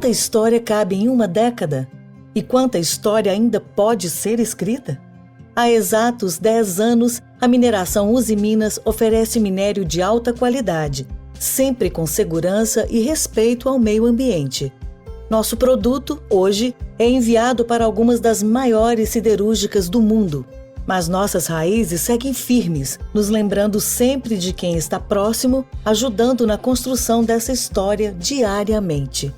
Quanta história cabe em uma década? E quanta história ainda pode ser escrita? Há exatos 10 anos, a mineração Usiminas oferece minério de alta qualidade, sempre com segurança e respeito ao meio ambiente. Nosso produto, hoje, é enviado para algumas das maiores siderúrgicas do mundo. Mas nossas raízes seguem firmes, nos lembrando sempre de quem está próximo, ajudando na construção dessa história diariamente.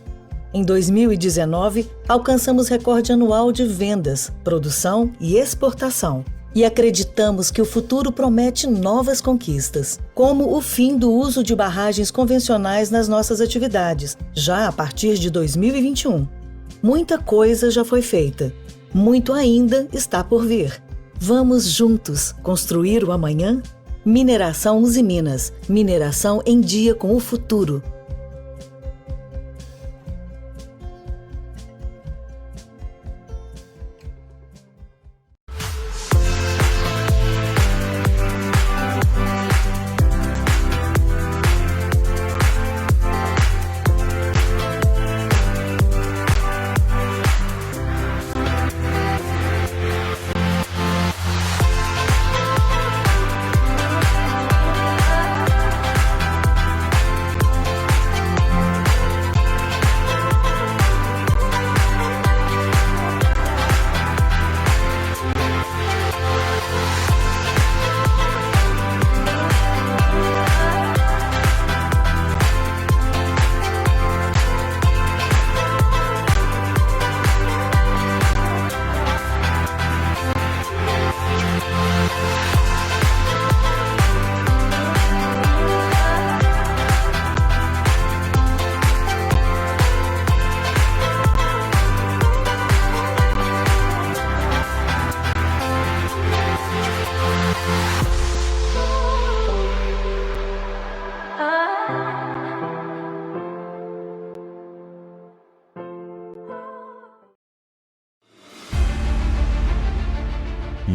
Em 2019, alcançamos recorde anual de vendas, produção e exportação. E acreditamos que o futuro promete novas conquistas, como o fim do uso de barragens convencionais nas nossas atividades, já a partir de 2021. Muita coisa já foi feita, muito ainda está por vir. Vamos juntos construir o amanhã? Mineração Usiminas, mineração em dia com o futuro.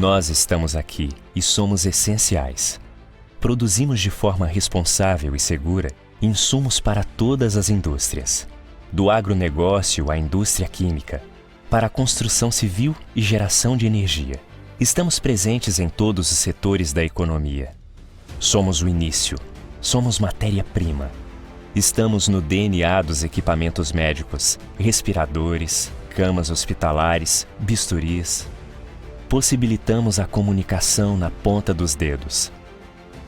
Nós estamos aqui e somos essenciais. Produzimos de forma responsável e segura insumos para todas as indústrias, do agronegócio à indústria química, para a construção civil e geração de energia. Estamos presentes em todos os setores da economia. Somos o início, somos matéria-prima. Estamos no DNA dos equipamentos médicos, respiradores, camas hospitalares, bisturis. Possibilitamos a comunicação na ponta dos dedos.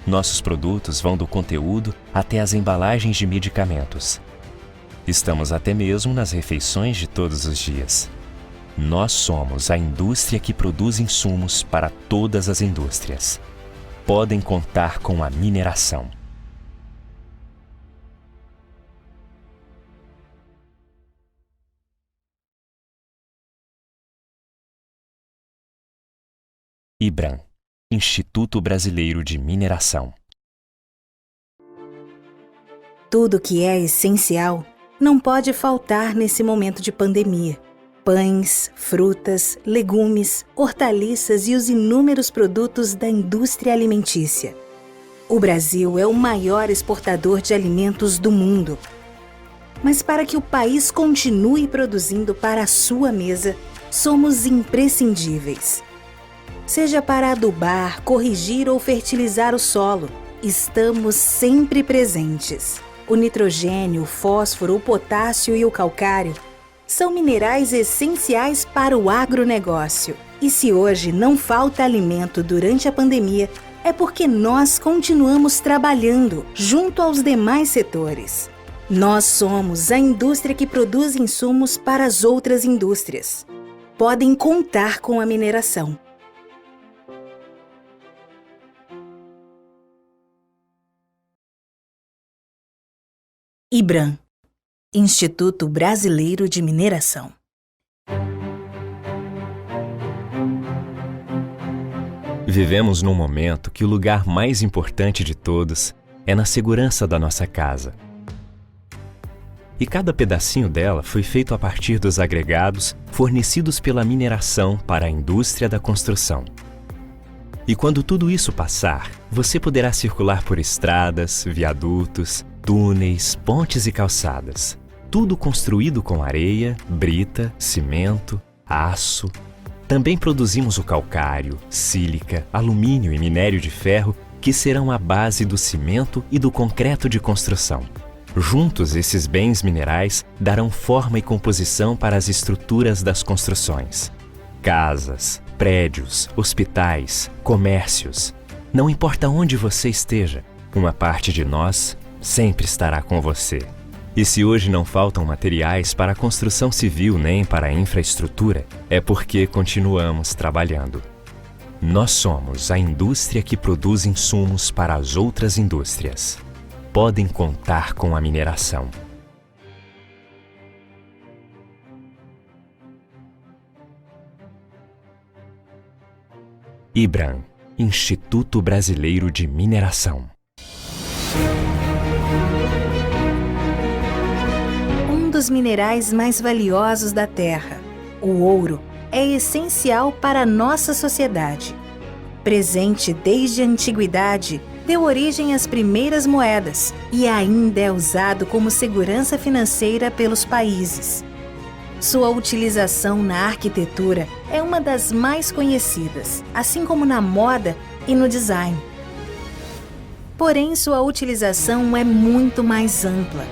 Nossos produtos vão do conteúdo até as embalagens de medicamentos. Estamos até mesmo nas refeições de todos os dias. Nós somos a indústria que produz insumos para todas as indústrias. Podem contar com a mineração. IBRAM, Instituto Brasileiro de Mineração. Tudo que é essencial não pode faltar nesse momento de pandemia. Pães, frutas, legumes, hortaliças e os inúmeros produtos da indústria alimentícia. O Brasil é o maior exportador de alimentos do mundo. Mas para que o país continue produzindo para a sua mesa, somos imprescindíveis. Seja para adubar, corrigir ou fertilizar o solo, estamos sempre presentes. O nitrogênio, o fósforo, o potássio e o calcário são minerais essenciais para o agronegócio. E se hoje não falta alimento durante a pandemia, é porque nós continuamos trabalhando junto aos demais setores. Nós somos a indústria que produz insumos para as outras indústrias. Podem contar com a mineração. IBRAM, Instituto Brasileiro de Mineração. Vivemos num momento que o lugar mais importante de todos é na segurança da nossa casa. E cada pedacinho dela foi feito a partir dos agregados fornecidos pela mineração para a indústria da construção. E quando tudo isso passar, você poderá circular por estradas, viadutos, túneis, pontes e calçadas. tudo construído com areia, brita, cimento, aço. Também produzimos o calcário, sílica, alumínio e minério de ferro, que serão a base do cimento e do concreto de construção. Juntos, esses bens minerais darão forma e composição para as estruturas das construções. Casas, prédios, hospitais, comércios. Não importa onde você esteja, uma parte de nós sempre estará com você. E se hoje não faltam materiais para a construção civil nem para a infraestrutura, é porque continuamos trabalhando. Nós somos a indústria que produz insumos para as outras indústrias. Podem contar com a mineração. IBRAM, Instituto Brasileiro de Mineração. Um dos minerais mais valiosos da Terra, o ouro, é essencial para a nossa sociedade. Presente desde a antiguidade, deu origem às primeiras moedas e ainda é usado como segurança financeira pelos países. Sua utilização na arquitetura é uma das mais conhecidas, assim como na moda e no design. Porém, sua utilização é muito mais ampla.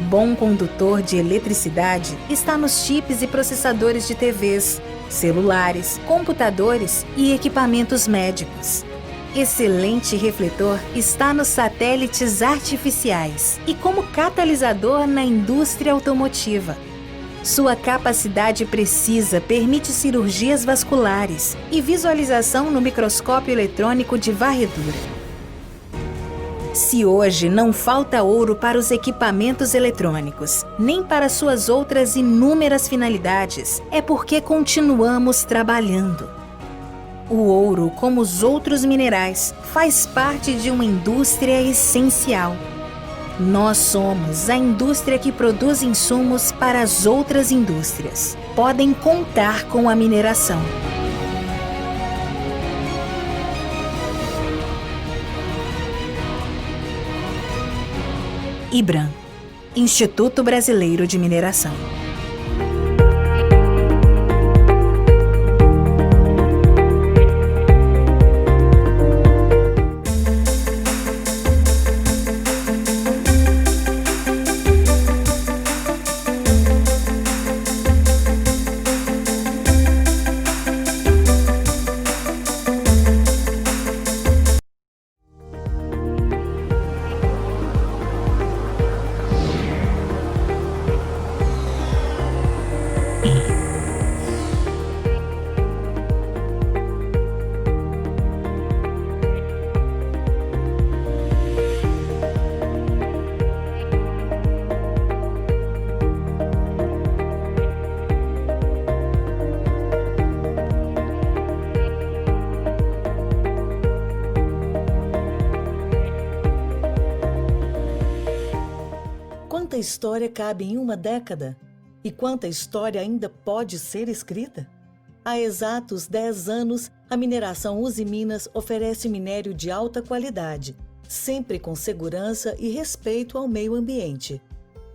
Bom condutor de eletricidade está nos chips e processadores de TVs, celulares, computadores e equipamentos médicos. Excelente refletor está nos satélites artificiais e como catalisador na indústria automotiva. Sua capacidade precisa permite cirurgias vasculares e visualização no microscópio eletrônico de varredura. Se hoje não falta ouro para os equipamentos eletrônicos, nem para suas outras inúmeras finalidades, é porque continuamos trabalhando. O ouro, como os outros minerais, faz parte de uma indústria essencial. Nós somos a indústria que produz insumos para as outras indústrias. Podem contar com a mineração. IBRAM, Instituto Brasileiro de Mineração. Quanta história cabe em uma década? E quanta história ainda pode ser escrita? Há exatos 10 anos, a mineração Usiminas oferece minério de alta qualidade, sempre com segurança e respeito ao meio ambiente.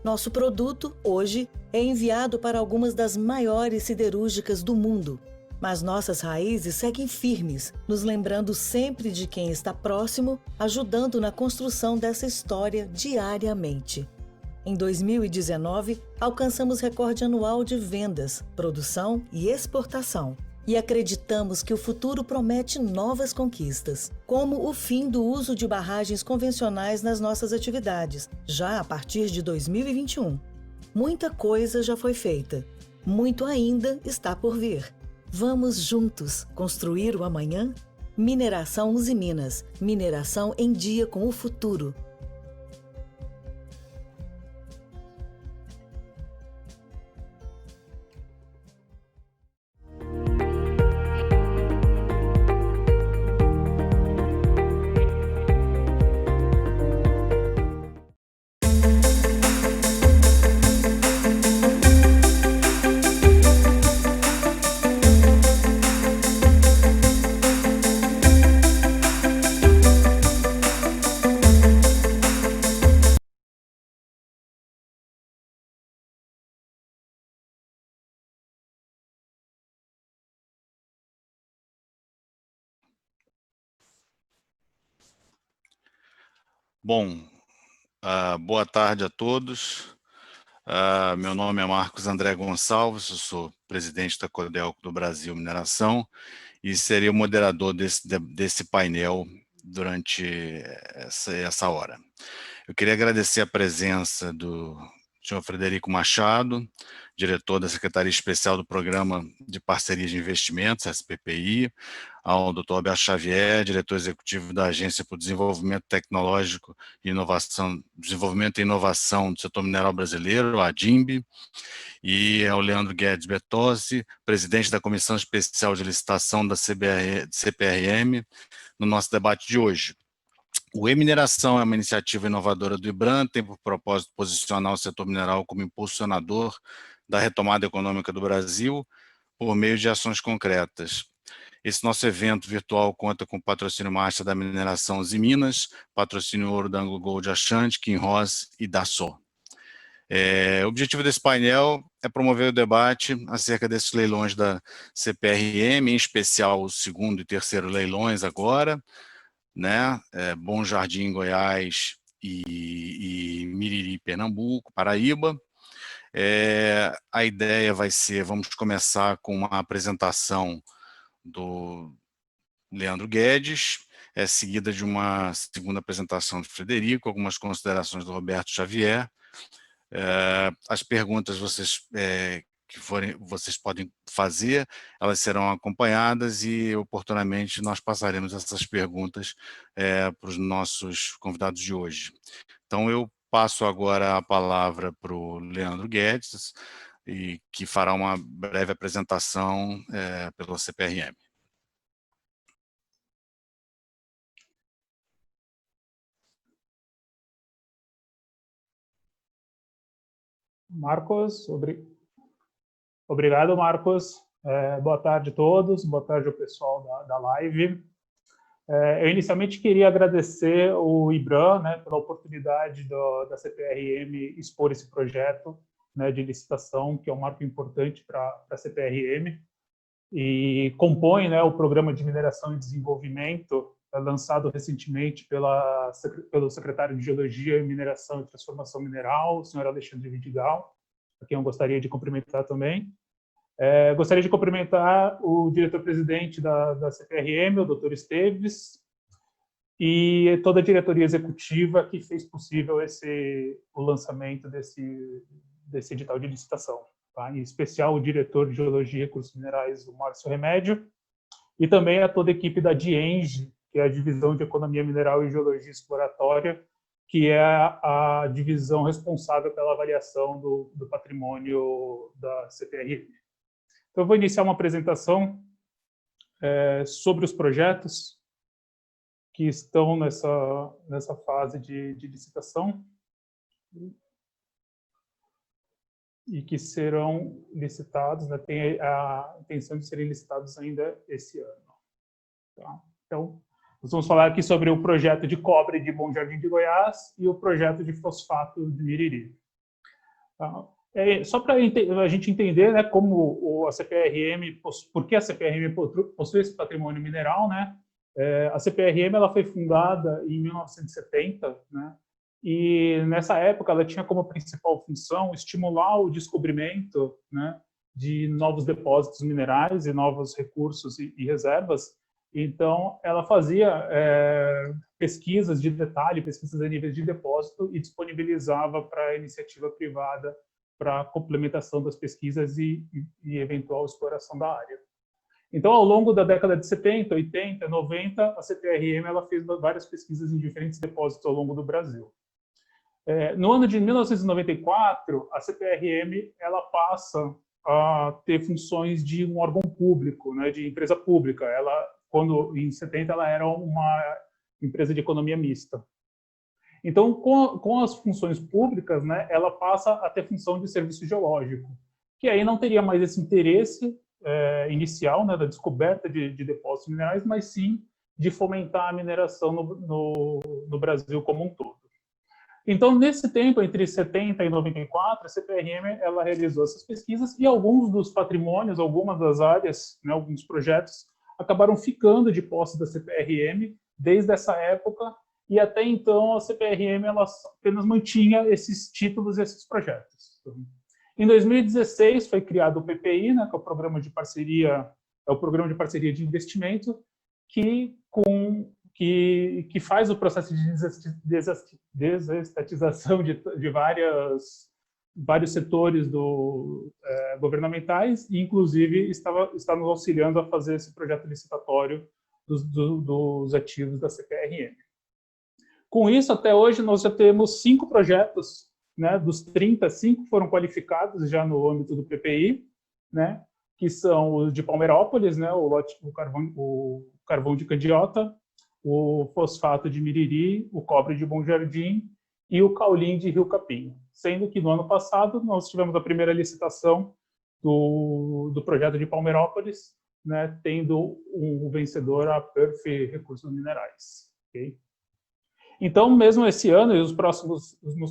Nosso produto, hoje, é enviado para algumas das maiores siderúrgicas do mundo. Mas nossas raízes seguem firmes, nos lembrando sempre de quem está próximo, ajudando na construção dessa história diariamente. Em 2019, alcançamos recorde anual de vendas, produção e exportação. E acreditamos que o futuro promete novas conquistas, como o fim do uso de barragens convencionais nas nossas atividades, já a partir de 2021. Muita coisa já foi feita, muito ainda está por vir. Vamos juntos construir o amanhã? Mineração Usiminas, mineração em dia com o futuro. Bom, boa tarde a todos. Meu nome é Marcos André Gonçalves, eu sou presidente da Codelco do Brasil Mineração e serei o moderador desse painel durante essa hora. Eu queria agradecer a presença do senhor Frederico Machado, diretor da Secretaria Especial do Programa de Parcerias de Investimentos, SPPI, ao Dr. Alberto Xavier, diretor executivo da Agência para o Desenvolvimento Tecnológico e Inovação, Desenvolvimento e Inovação do Setor Mineral Brasileiro, a DINB, e ao Leandro Guedes Bertozzi, presidente da Comissão Especial de Licitação da CPRM, no nosso debate de hoje. O E-Mineração é uma iniciativa inovadora do IBRAM, tem por propósito posicionar o setor mineral como impulsionador da retomada econômica do Brasil por meio de ações concretas. Esse nosso evento virtual conta com o patrocínio Master da Mineração Usiminas, patrocínio Ouro da Anglo Gold Ashanti, Kinross e Dassault. O objetivo desse painel é promover o debate acerca desses leilões da CPRM, em especial o segundo e terceiro leilões agora, né? Bom Jardim, Goiás e Miriri, Pernambuco, Paraíba. A ideia vai ser, vamos começar com uma apresentação do Leandro Guedes, seguida de uma segunda apresentação de Frederico, algumas considerações do Roberto Xavier. As perguntas vocês podem fazer, elas serão acompanhadas e oportunamente nós passaremos essas perguntas para os nossos convidados de hoje. Então eu passo agora a palavra para o Leandro Guedes, que fará uma breve apresentação pela CPRM. Marcos, obrigado, Marcos. Boa tarde a todos, boa tarde ao pessoal da live. Eu inicialmente queria agradecer o IBRAM, né, pela oportunidade da CPRM expor esse projeto, né, de licitação, que é um marco importante para a CPRM, e compõe, né, o Programa de Mineração e Desenvolvimento, lançado recentemente pelo secretário de Geologia, Mineração e Transformação Mineral, o senhor Alexandre Vidigal, a quem eu gostaria de cumprimentar também. Gostaria de cumprimentar o diretor-presidente da CPRM, o Dr. Esteves, e toda a diretoria executiva que fez possível o lançamento desse edital de licitação. Tá? Em especial o diretor de Geologia e Recursos Minerais, o Márcio Remédio, e também a toda a equipe da DIENGE, que é a Divisão de Economia Mineral e Geologia Exploratória, que é a divisão responsável pela avaliação do patrimônio da CPRM. Então, eu vou iniciar uma apresentação sobre os projetos que estão nessa fase de licitação e que serão licitados, né, tem a intenção de serem licitados ainda esse ano. Tá? Então, nós vamos falar aqui sobre o projeto de cobre de Bom Jardim de Goiás e o projeto de fosfato de Miriri. Tá? Só para a gente entender, né, como a CPRM, por que a CPRM possui esse patrimônio mineral, né? A CPRM ela foi fundada em 1970, né? E nessa época ela tinha como principal função estimular o descobrimento, né, de novos depósitos minerais e novos recursos e reservas. Então, ela fazia pesquisas de detalhe, pesquisas a nível de depósito e disponibilizava para a iniciativa privada para a complementação das pesquisas e eventual exploração da área. Então, ao longo da década de 70, 80, 90, a CPRM ela fez várias pesquisas em diferentes depósitos ao longo do Brasil. No ano de 1994, a CPRM ela passa a ter funções de um órgão público, né, de empresa pública. Quando em 70 ela era uma empresa de economia mista. Então, com as funções públicas, né, ela passa a ter função de serviço geológico, que aí não teria mais esse interesse inicial, né, da descoberta de depósitos minerais, mas sim de fomentar a mineração no Brasil como um todo. Então, nesse tempo, entre 70 e 94, a CPRM ela realizou essas pesquisas e alguns dos patrimônios, algumas das áreas, né, alguns projetos, acabaram ficando de posse da CPRM desde essa época e até então a CPRM ela apenas mantinha esses títulos e esses projetos. Em 2016 foi criado o PPI, né, que é o programa de parceria, de investimento, que faz o processo de desestatização de vários setores governamentais, e inclusive está nos auxiliando a fazer esse projeto licitatório dos ativos da CPRM. Com isso, até hoje, nós já temos 5 projetos, né, dos 30, 5 foram qualificados já no âmbito do PPI, né, que são os de Palmeirópolis, né, o carvão de Candiota, o fosfato de Miriri, o cobre de Bom Jardim e o caulim de Rio Capim. Sendo que no ano passado nós tivemos a primeira licitação do projeto de Palmeirópolis, né, tendo um vencedor, a Perf Recursos Minerais. Okay? Então, mesmo esse ano e nos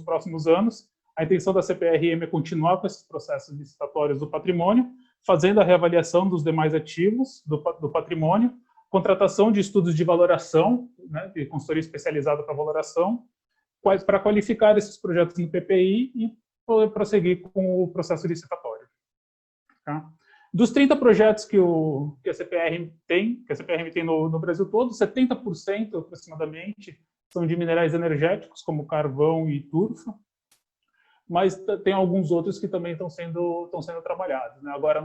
próximos anos, a intenção da CPRM é continuar com esses processos licitatórios do patrimônio, fazendo a reavaliação dos demais ativos do patrimônio, contratação de estudos de valoração, né, de consultoria especializada para valoração, para qualificar esses projetos no PPI e prosseguir com o processo licitatório. Tá? Dos 30 projetos que a CPRM tem no Brasil todo, 70% aproximadamente são de minerais energéticos, como carvão e turfa, mas tem alguns outros que também estão sendo trabalhados. Né? Agora,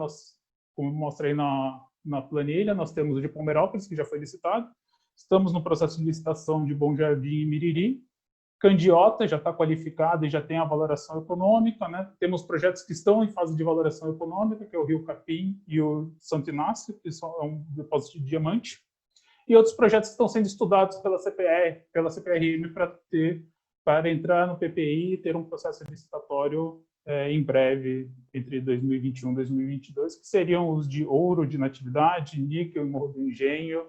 como eu mostrei na planilha, nós temos o de Palmeirópolis, que já foi licitado, estamos no processo de licitação de Bom Jardim e Miriri, Candiota já está qualificado e já tem a valoração econômica, né? Temos projetos que estão em fase de valoração econômica, que é o Rio Capim e o Santo Inácio, que é um depósito de diamante, e outros projetos que estão sendo estudados pela CPRM para entrar no PPI e ter um processo licitatório em breve, entre 2021 e 2022, que seriam os de ouro de Natividade, níquel e Morro do Engenho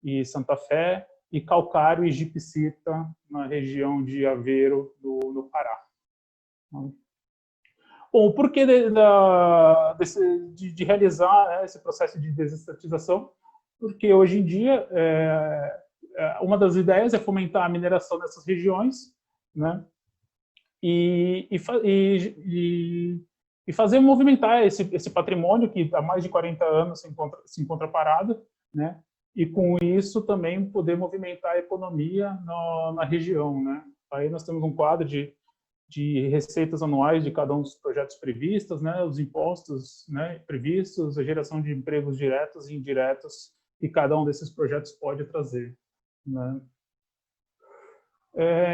e Santa Fé, e calcário e gipsita na região de Aveiro, no Pará. Bom, o porquê de realizar esse processo de desestatização? Porque hoje em dia, uma das ideias é fomentar a mineração nessas regiões, né? E fazer movimentar esse patrimônio que há mais de 40 anos se encontra parado, né? E com isso também poder movimentar a economia na região, né? Aí nós temos um quadro de receitas anuais de cada um dos projetos previstos, né? Os impostos, né, previstos, a geração de empregos diretos e indiretos que cada um desses projetos pode trazer, né?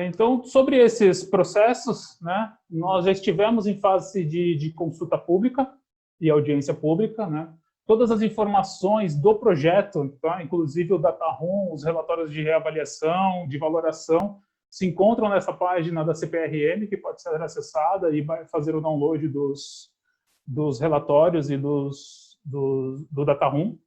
Então, sobre esses processos, né, nós já estivemos em fase de consulta pública e audiência pública, né? Todas as informações do projeto, tá? Inclusive o data room, os relatórios de reavaliação, de valoração, se encontram nessa página da CPRM, que pode ser acessada e vai fazer o download dos relatórios e do data room.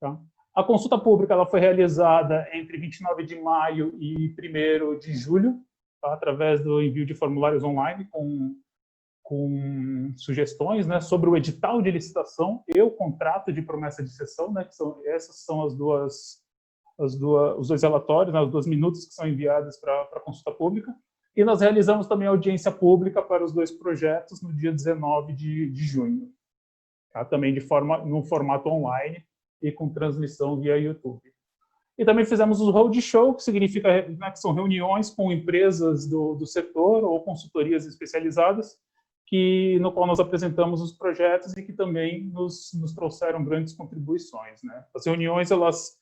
Tá? A consulta pública ela foi realizada entre 29 de maio e 1º de julho, tá? Através do envio de formulários online com sugestões, né, sobre o edital de licitação e o contrato de promessa de cessão, né, que essas são os dois relatórios, né, as 2 minutas que são enviadas para a consulta pública. E nós realizamos também a audiência pública para os 2 projetos no dia 19 de junho, tá? Também num formato online e com transmissão via YouTube. E também fizemos o roadshow, que significa, né, que são reuniões com empresas do setor ou consultorias especializadas, no qual nós apresentamos os projetos e que também nos trouxeram grandes contribuições, né? As reuniões, elas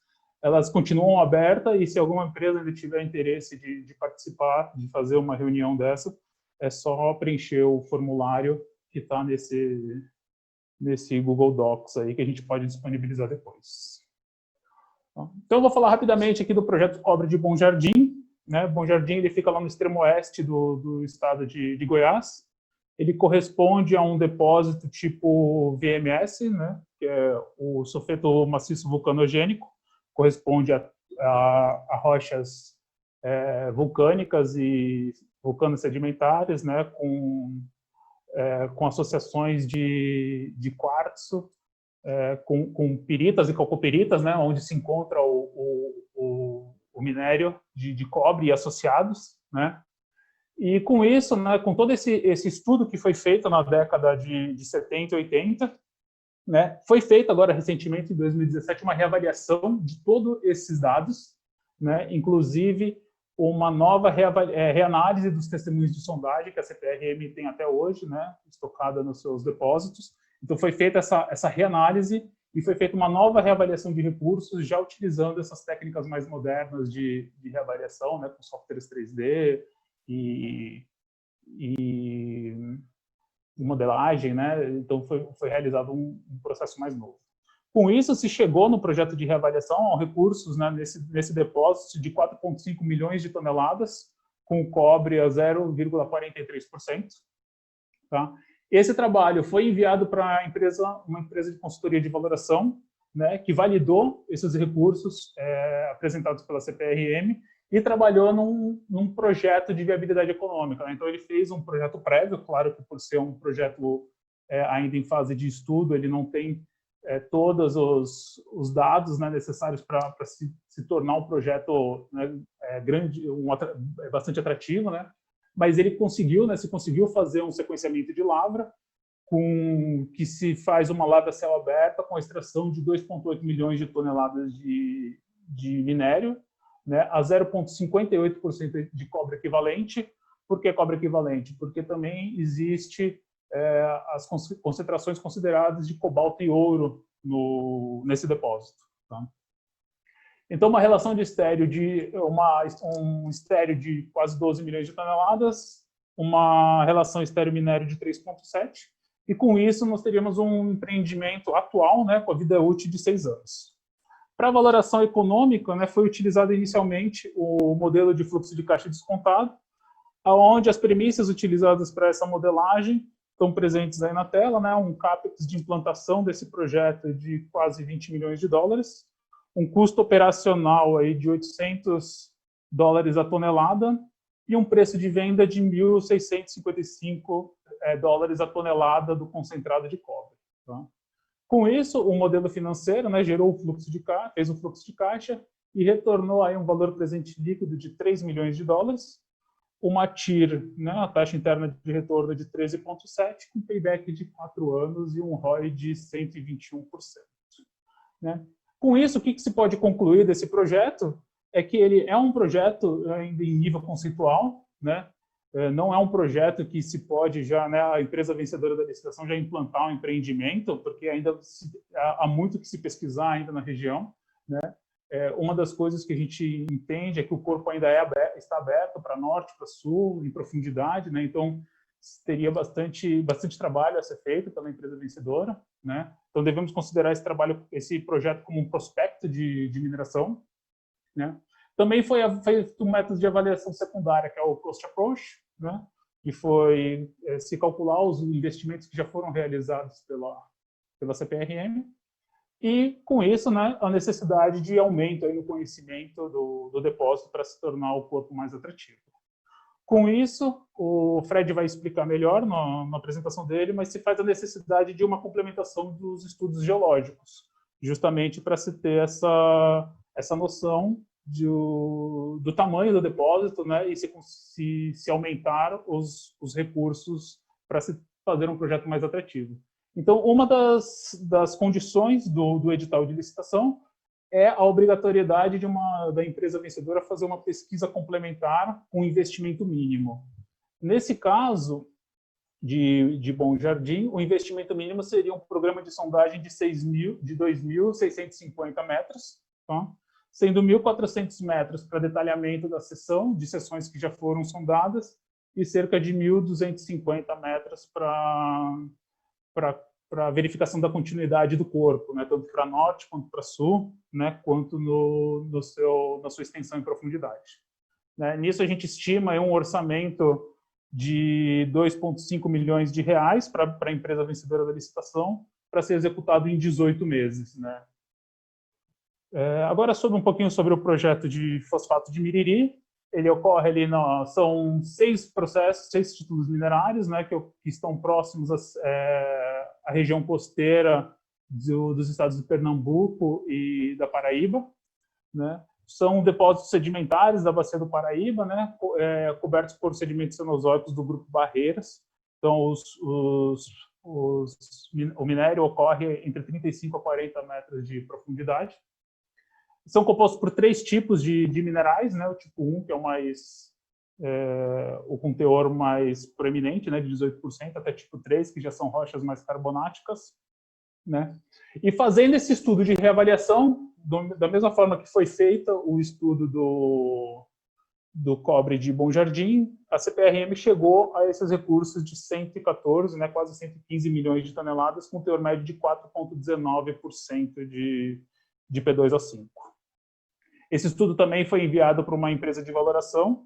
continuam abertas e se alguma empresa ainda tiver interesse de participar, de fazer uma reunião dessa, é só preencher o formulário que está nesse Google Docs aí, que a gente pode disponibilizar depois. Então, eu vou falar rapidamente aqui do projeto Cobre de Bom Jardim, né? Bom Jardim ele fica lá no extremo oeste do estado de Goiás. Ele corresponde a um depósito tipo VMS, né, que é o sulfeto maciço vulcanogênico, corresponde a rochas vulcânicas e vulcanos sedimentares, né, com associações de quartzo, com piritas e calcopiritas, né, onde se encontra o minério de cobre e associados, né? E com isso, né, com todo esse estudo que foi feito na década de 70 e 80, né, foi feita agora recentemente, em 2017, uma reavaliação de todos esses dados, né, inclusive uma nova reanálise dos testemunhos de sondagem que a CPRM tem até hoje, né, estocada nos seus depósitos. Então foi feita essa reanálise e foi feita uma nova reavaliação de recursos, já utilizando essas técnicas mais modernas de reavaliação, né, com softwares 3D e modelagem, né? Então foi realizado um processo mais novo. Com isso, se chegou no projeto de reavaliação a recursos, né, nesse depósito de 4,5 milhões de toneladas, com cobre a 0,43%. Tá? Esse trabalho foi enviado para uma empresa de consultoria de valoração, né, que validou esses recursos apresentados pela CPRM e trabalhou num projeto de viabilidade econômica. Né? Então, ele fez um projeto prévio, claro que por ser um projeto ainda em fase de estudo, ele não tem todos os dados, né, necessários para se tornar um projeto, né, grande, bastante atrativo, né? Mas ele conseguiu, né, fazer um sequenciamento de lavra, que se faz uma lavra a céu aberto com a extração de 2,8 milhões de toneladas de minério, né, a 0,58% de cobre equivalente. Por que cobre equivalente? Porque também existe as concentrações consideradas de cobalto e ouro nesse depósito. Tá? Então, uma relação de estéreo um estéreo de quase 12 milhões de toneladas, uma relação estéreo-minério de 3,7, e com isso nós teríamos um empreendimento atual, né, com a vida útil de 6 anos. Para a valoração econômica, né, foi utilizado inicialmente o modelo de fluxo de caixa descontado, onde as premissas utilizadas para essa modelagem estão presentes aí na tela, né, um capex de implantação desse projeto de quase 20 milhões de dólares, um custo operacional aí de $800 a tonelada e um preço de venda de $1.655 a tonelada do concentrado de cobre. Tá? Com isso, o modelo financeiro, né, gerou o fluxo de caixa, fez o fluxo de caixa e retornou aí um valor presente líquido de $3 milhões, uma TIR, né, a taxa interna de retorno de 13,7, com payback de 4 anos e um ROI de 121%. Né? Com isso, o que se pode concluir desse projeto é que ele é um projeto ainda em nível conceitual, né? Não é um projeto que se pode já, né, a empresa vencedora da licitação já implantar um empreendimento, porque ainda há muito que se pesquisar ainda na região, né? Uma das coisas que a gente entende é que o corpo ainda está aberto para norte, para sul, em profundidade, né? Então teria bastante trabalho a ser feito pela empresa vencedora, né? Então devemos considerar esse projeto como um prospecto de mineração, né? Também foi feito um método de avaliação secundária, que é o cost approach, né? Que foi se calcular os investimentos que já foram realizados pela CPRM, e com isso, né, a necessidade de aumento aí no conhecimento do depósito para se tornar o corpo mais atrativo. Com isso, o Fred vai explicar melhor na apresentação dele, mas se faz a necessidade de uma complementação dos estudos geológicos, justamente para se ter essa noção do tamanho do depósito, né, e se aumentar os recursos para se fazer um projeto mais atrativo. Então, uma das condições do edital de licitação é a obrigatoriedade da empresa vencedora fazer uma pesquisa complementar com investimento mínimo. Nesse caso de Bom Jardim, o investimento mínimo seria um programa de sondagem de 2.650 metros, tá? Sendo 1.400 metros para detalhamento da seção, de seções que já foram sondadas, e cerca de 1.250 metros para verificação da continuidade do corpo, né, tanto para norte quanto para sul, né, quanto na sua extensão e profundidade. Né, nisso a gente estima um orçamento de 2,5 milhões de reais para a empresa vencedora da licitação, para ser executado em 18 meses. Né. Agora, um pouquinho sobre o projeto de fosfato de Miriri. Ele ocorre ali, são 6 processos, 6 títulos minerários, né, que estão próximos à região costeira dos estados de Pernambuco e da Paraíba, né? são depósitos sedimentares da Bacia do Paraíba, né, cobertos por sedimentos cenozoicos do grupo Barreiras. Então, o minério ocorre entre 35 a 40 metros de profundidade. São compostos por 3 tipos de minerais, né, o tipo 1, que é o com teor mais proeminente, né, de 18%, até tipo 3, que já são rochas mais carbonáticas, né? E fazendo esse estudo de reavaliação, da mesma forma que foi feita o estudo do cobre de Bom Jardim, a CPRM chegou a esses recursos de 114, né, quase 115 milhões de toneladas, com teor médio de 4,19% de P2O5. Esse estudo também foi enviado para uma empresa de valoração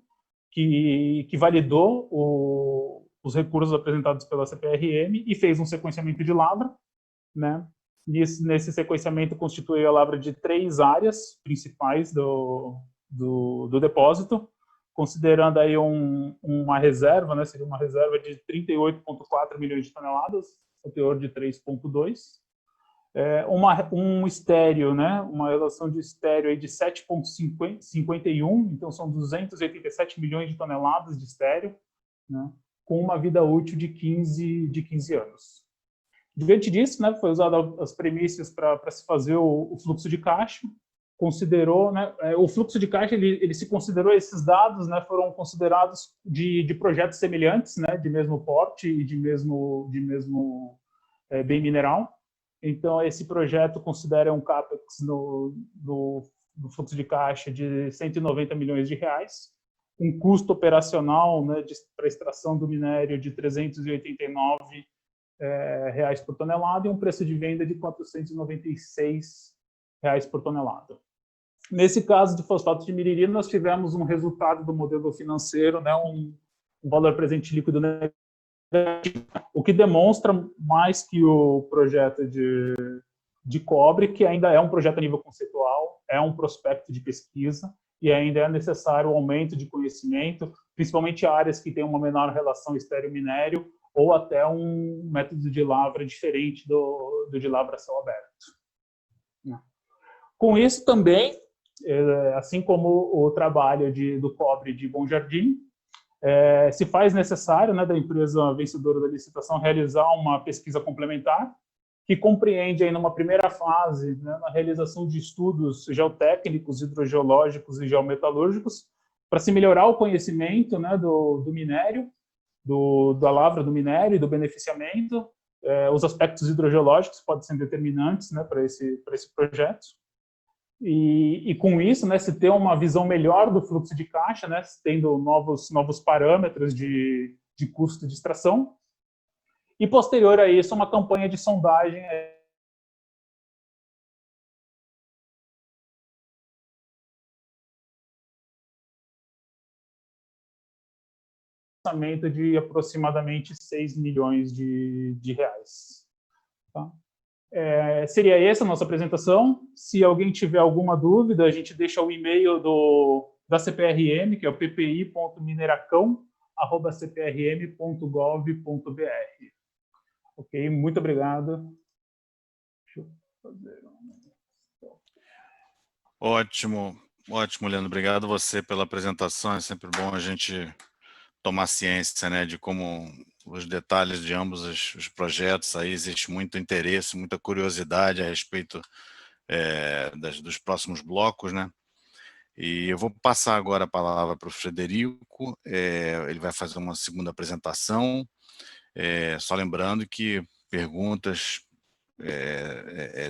que validou os recursos apresentados pela CPRM e fez um sequenciamento de lavra, né? Nesse sequenciamento constituiu a lavra de 3 áreas principais do depósito, considerando aí uma reserva, né? Seria uma reserva de 38,4 milhões de toneladas, o teor de 3,2. Um estéreo, né? Uma relação de estéreo aí de 7,51, então são 287 milhões de toneladas de estéreo, né? Com uma vida útil de 15 anos. Diante disso, né, foi usado as premissas para se fazer o fluxo de caixa. Considerou, né, o fluxo de caixa, ele se considerou, esses dados, né, foram considerados de projetos semelhantes, né, de mesmo porte e de mesmo bem mineral. Então, esse projeto considera um CAPEX no fluxo de caixa de 190 milhões de reais, um custo operacional, né, para extração do minério de 389 reais por tonelada e um preço de venda de 496 reais por tonelada. Nesse caso de fosfato de Miriri, nós tivemos um resultado do modelo financeiro, né, um valor presente líquido negativo, o que demonstra mais que o projeto de cobre, que ainda é um projeto a nível conceitual, é um prospecto de pesquisa e ainda é necessário o aumento de conhecimento, principalmente áreas que têm uma menor relação estéreo-minério ou até um método de lavra diferente do de lavra a céu aberto. Com isso também, assim como o trabalho do cobre de Bom Jardim, se faz necessário, né, da empresa vencedora da licitação realizar uma pesquisa complementar que compreende aí numa primeira fase, né, na realização de estudos geotécnicos, hidrogeológicos e geometalúrgicos para se melhorar o conhecimento, né, do minério, da lavra do minério e do beneficiamento. Os aspectos hidrogeológicos podem ser determinantes, né, para esse projeto. E com isso, né, se ter uma visão melhor do fluxo de caixa, né, tendo novos parâmetros de custo de extração. E posterior a isso, uma campanha de sondagem de aproximadamente 6 milhões de reais. Tá? Seria essa a nossa apresentação. Se alguém tiver alguma dúvida, a gente deixa o e-mail da CPRM, que é o ppi.mineracão@cprm.gov.br. Ok? Muito obrigado. Deixa eu fazer Ótimo, Leandro. Obrigado a você pela apresentação. É sempre bom a gente tomar ciência, né, de como os detalhes de ambos os projetos, aí existe muito interesse, muita curiosidade a respeito dos próximos blocos, né? E eu vou passar agora a palavra para o Frederico, ele vai fazer uma segunda apresentação, só lembrando que perguntas,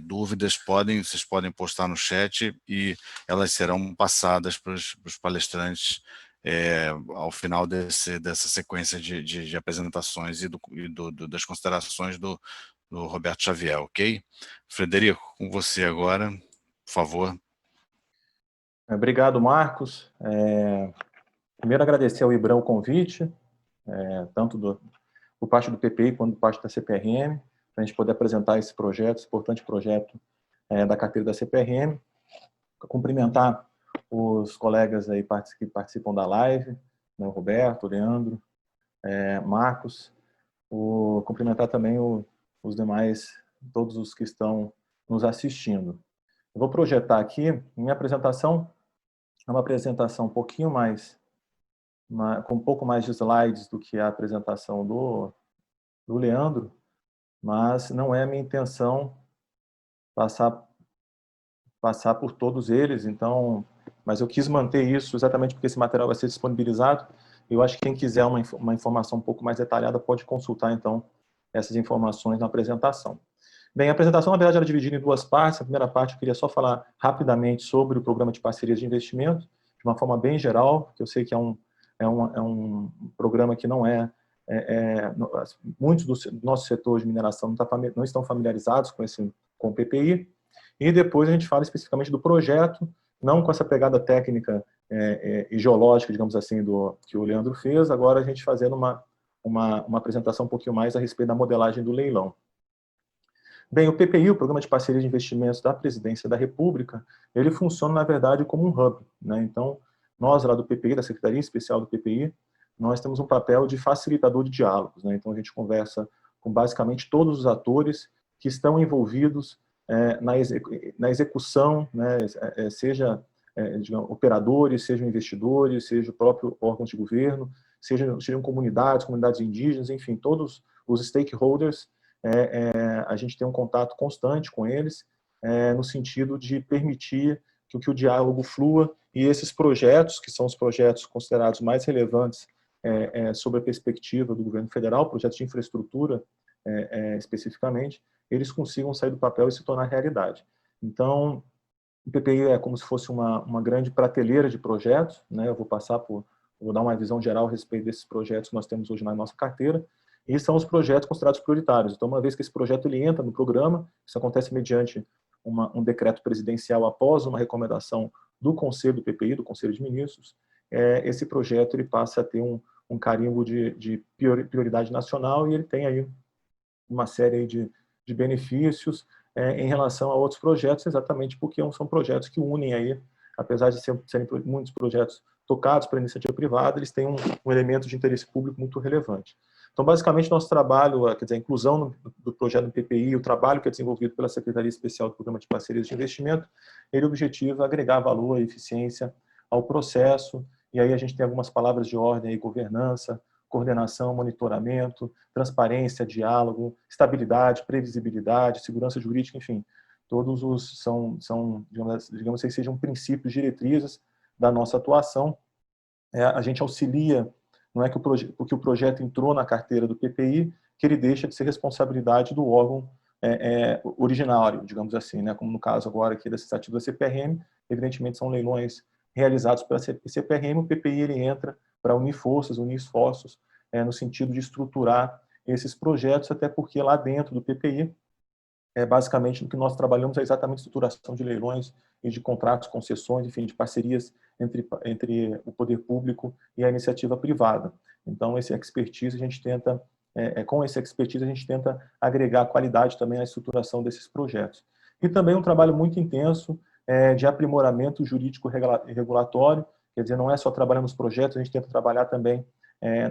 dúvidas, vocês podem postar no chat e elas serão passadas para os palestrantes ao final dessa sequência de apresentações e das considerações do Roberto Xavier, ok? Frederico, com você agora, por favor. Obrigado, Marcos. Primeiro, agradecer ao IBRAM o convite, tanto por parte do PPI quanto por parte da CPRM, para a gente poder apresentar esse projeto, esse importante projeto da carteira da CPRM. Cumprimentar os colegas aí que participam da live, né, o Roberto, o Leandro, Marcos. Cumprimentar também os demais, todos os que estão nos assistindo. Eu vou projetar aqui, minha apresentação É uma apresentação um pouquinho com um pouco mais de slides do que a apresentação do Leandro, mas não é a minha intenção passar por todos eles, então, mas eu quis manter isso exatamente porque esse material vai ser disponibilizado. Eu acho que quem quiser uma informação um pouco mais detalhada pode consultar, então, essas informações na apresentação. Bem, a apresentação, na verdade, era dividida em duas partes. A primeira parte eu queria só falar rapidamente sobre o programa de parcerias de investimento, de uma forma bem geral, porque eu sei que é um programa que não muitos do nosso setor de mineração não estão familiarizados com o PPI, e depois a gente fala especificamente do projeto, não com essa pegada técnica e geológica, digamos assim, que o Leandro fez, agora a gente fazendo uma apresentação um pouquinho mais a respeito da modelagem do leilão. Bem, o PPI, o Programa de Parceria de Investimentos da Presidência da República, ele funciona, na verdade, como um hub, né? Então, nós lá do PPI, da Secretaria Especial do PPI, nós temos um papel de facilitador de diálogos, né? Então, a gente conversa com basicamente todos os atores que estão envolvidos na execução, né? Seja digamos, operadores, sejam investidores, seja o próprio órgão de governo, sejam comunidades indígenas, enfim, todos os stakeholders. A gente tem um contato constante com eles, no sentido de permitir que o diálogo flua e esses projetos, que são os projetos considerados mais relevantes sob a perspectiva do governo federal, projetos de infraestrutura especificamente, eles consigam sair do papel e se tornar realidade. Então, o PPI é como se fosse uma grande prateleira de projetos, né? Eu vou dar uma visão geral a respeito desses projetos que nós temos hoje na nossa carteira, e são os projetos considerados prioritários. Então, uma vez que esse projeto ele entra no programa, isso acontece mediante um decreto presidencial após uma recomendação do Conselho do PPI, do Conselho de Ministros, esse projeto ele passa a ter um carimbo de prioridade nacional e ele tem aí uma série de benefícios em relação a outros projetos, exatamente porque são projetos que unem aí, apesar de serem muitos projetos tocados pela iniciativa privada, eles têm um elemento de interesse público muito relevante. Então, basicamente, nosso trabalho, quer dizer, a inclusão do projeto do PPI, o trabalho que é desenvolvido pela Secretaria Especial do Programa de Parcerias de Investimento, ele objetiva agregar valor e eficiência ao processo, e aí a gente tem algumas palavras de ordem aí, governança, coordenação, monitoramento, transparência, diálogo, estabilidade, previsibilidade, segurança jurídica, enfim, todos são digamos assim, sejam princípios, diretrizes da nossa atuação. A gente auxilia, não é que porque o projeto entrou na carteira do PPI, que ele deixa de ser responsabilidade do órgão originário, digamos assim, né? Como no caso agora aqui dessa iniciativa da CPRM, evidentemente são leilões realizados pela CPRM, o PPI ele entra para unir forças, unir esforços, no sentido de estruturar esses projetos, até porque lá dentro do PPI, basicamente o que nós trabalhamos é exatamente a estruturação de leilões e de contratos, concessões, enfim, de parcerias entre o poder público e a iniciativa privada. Então, esse expertise a gente tenta, com esse expertise a gente tenta agregar qualidade também à estruturação desses projetos. E também um trabalho muito intenso de aprimoramento jurídico e regulatório, quer dizer, não é só trabalhar nos projetos, a gente tenta trabalhar também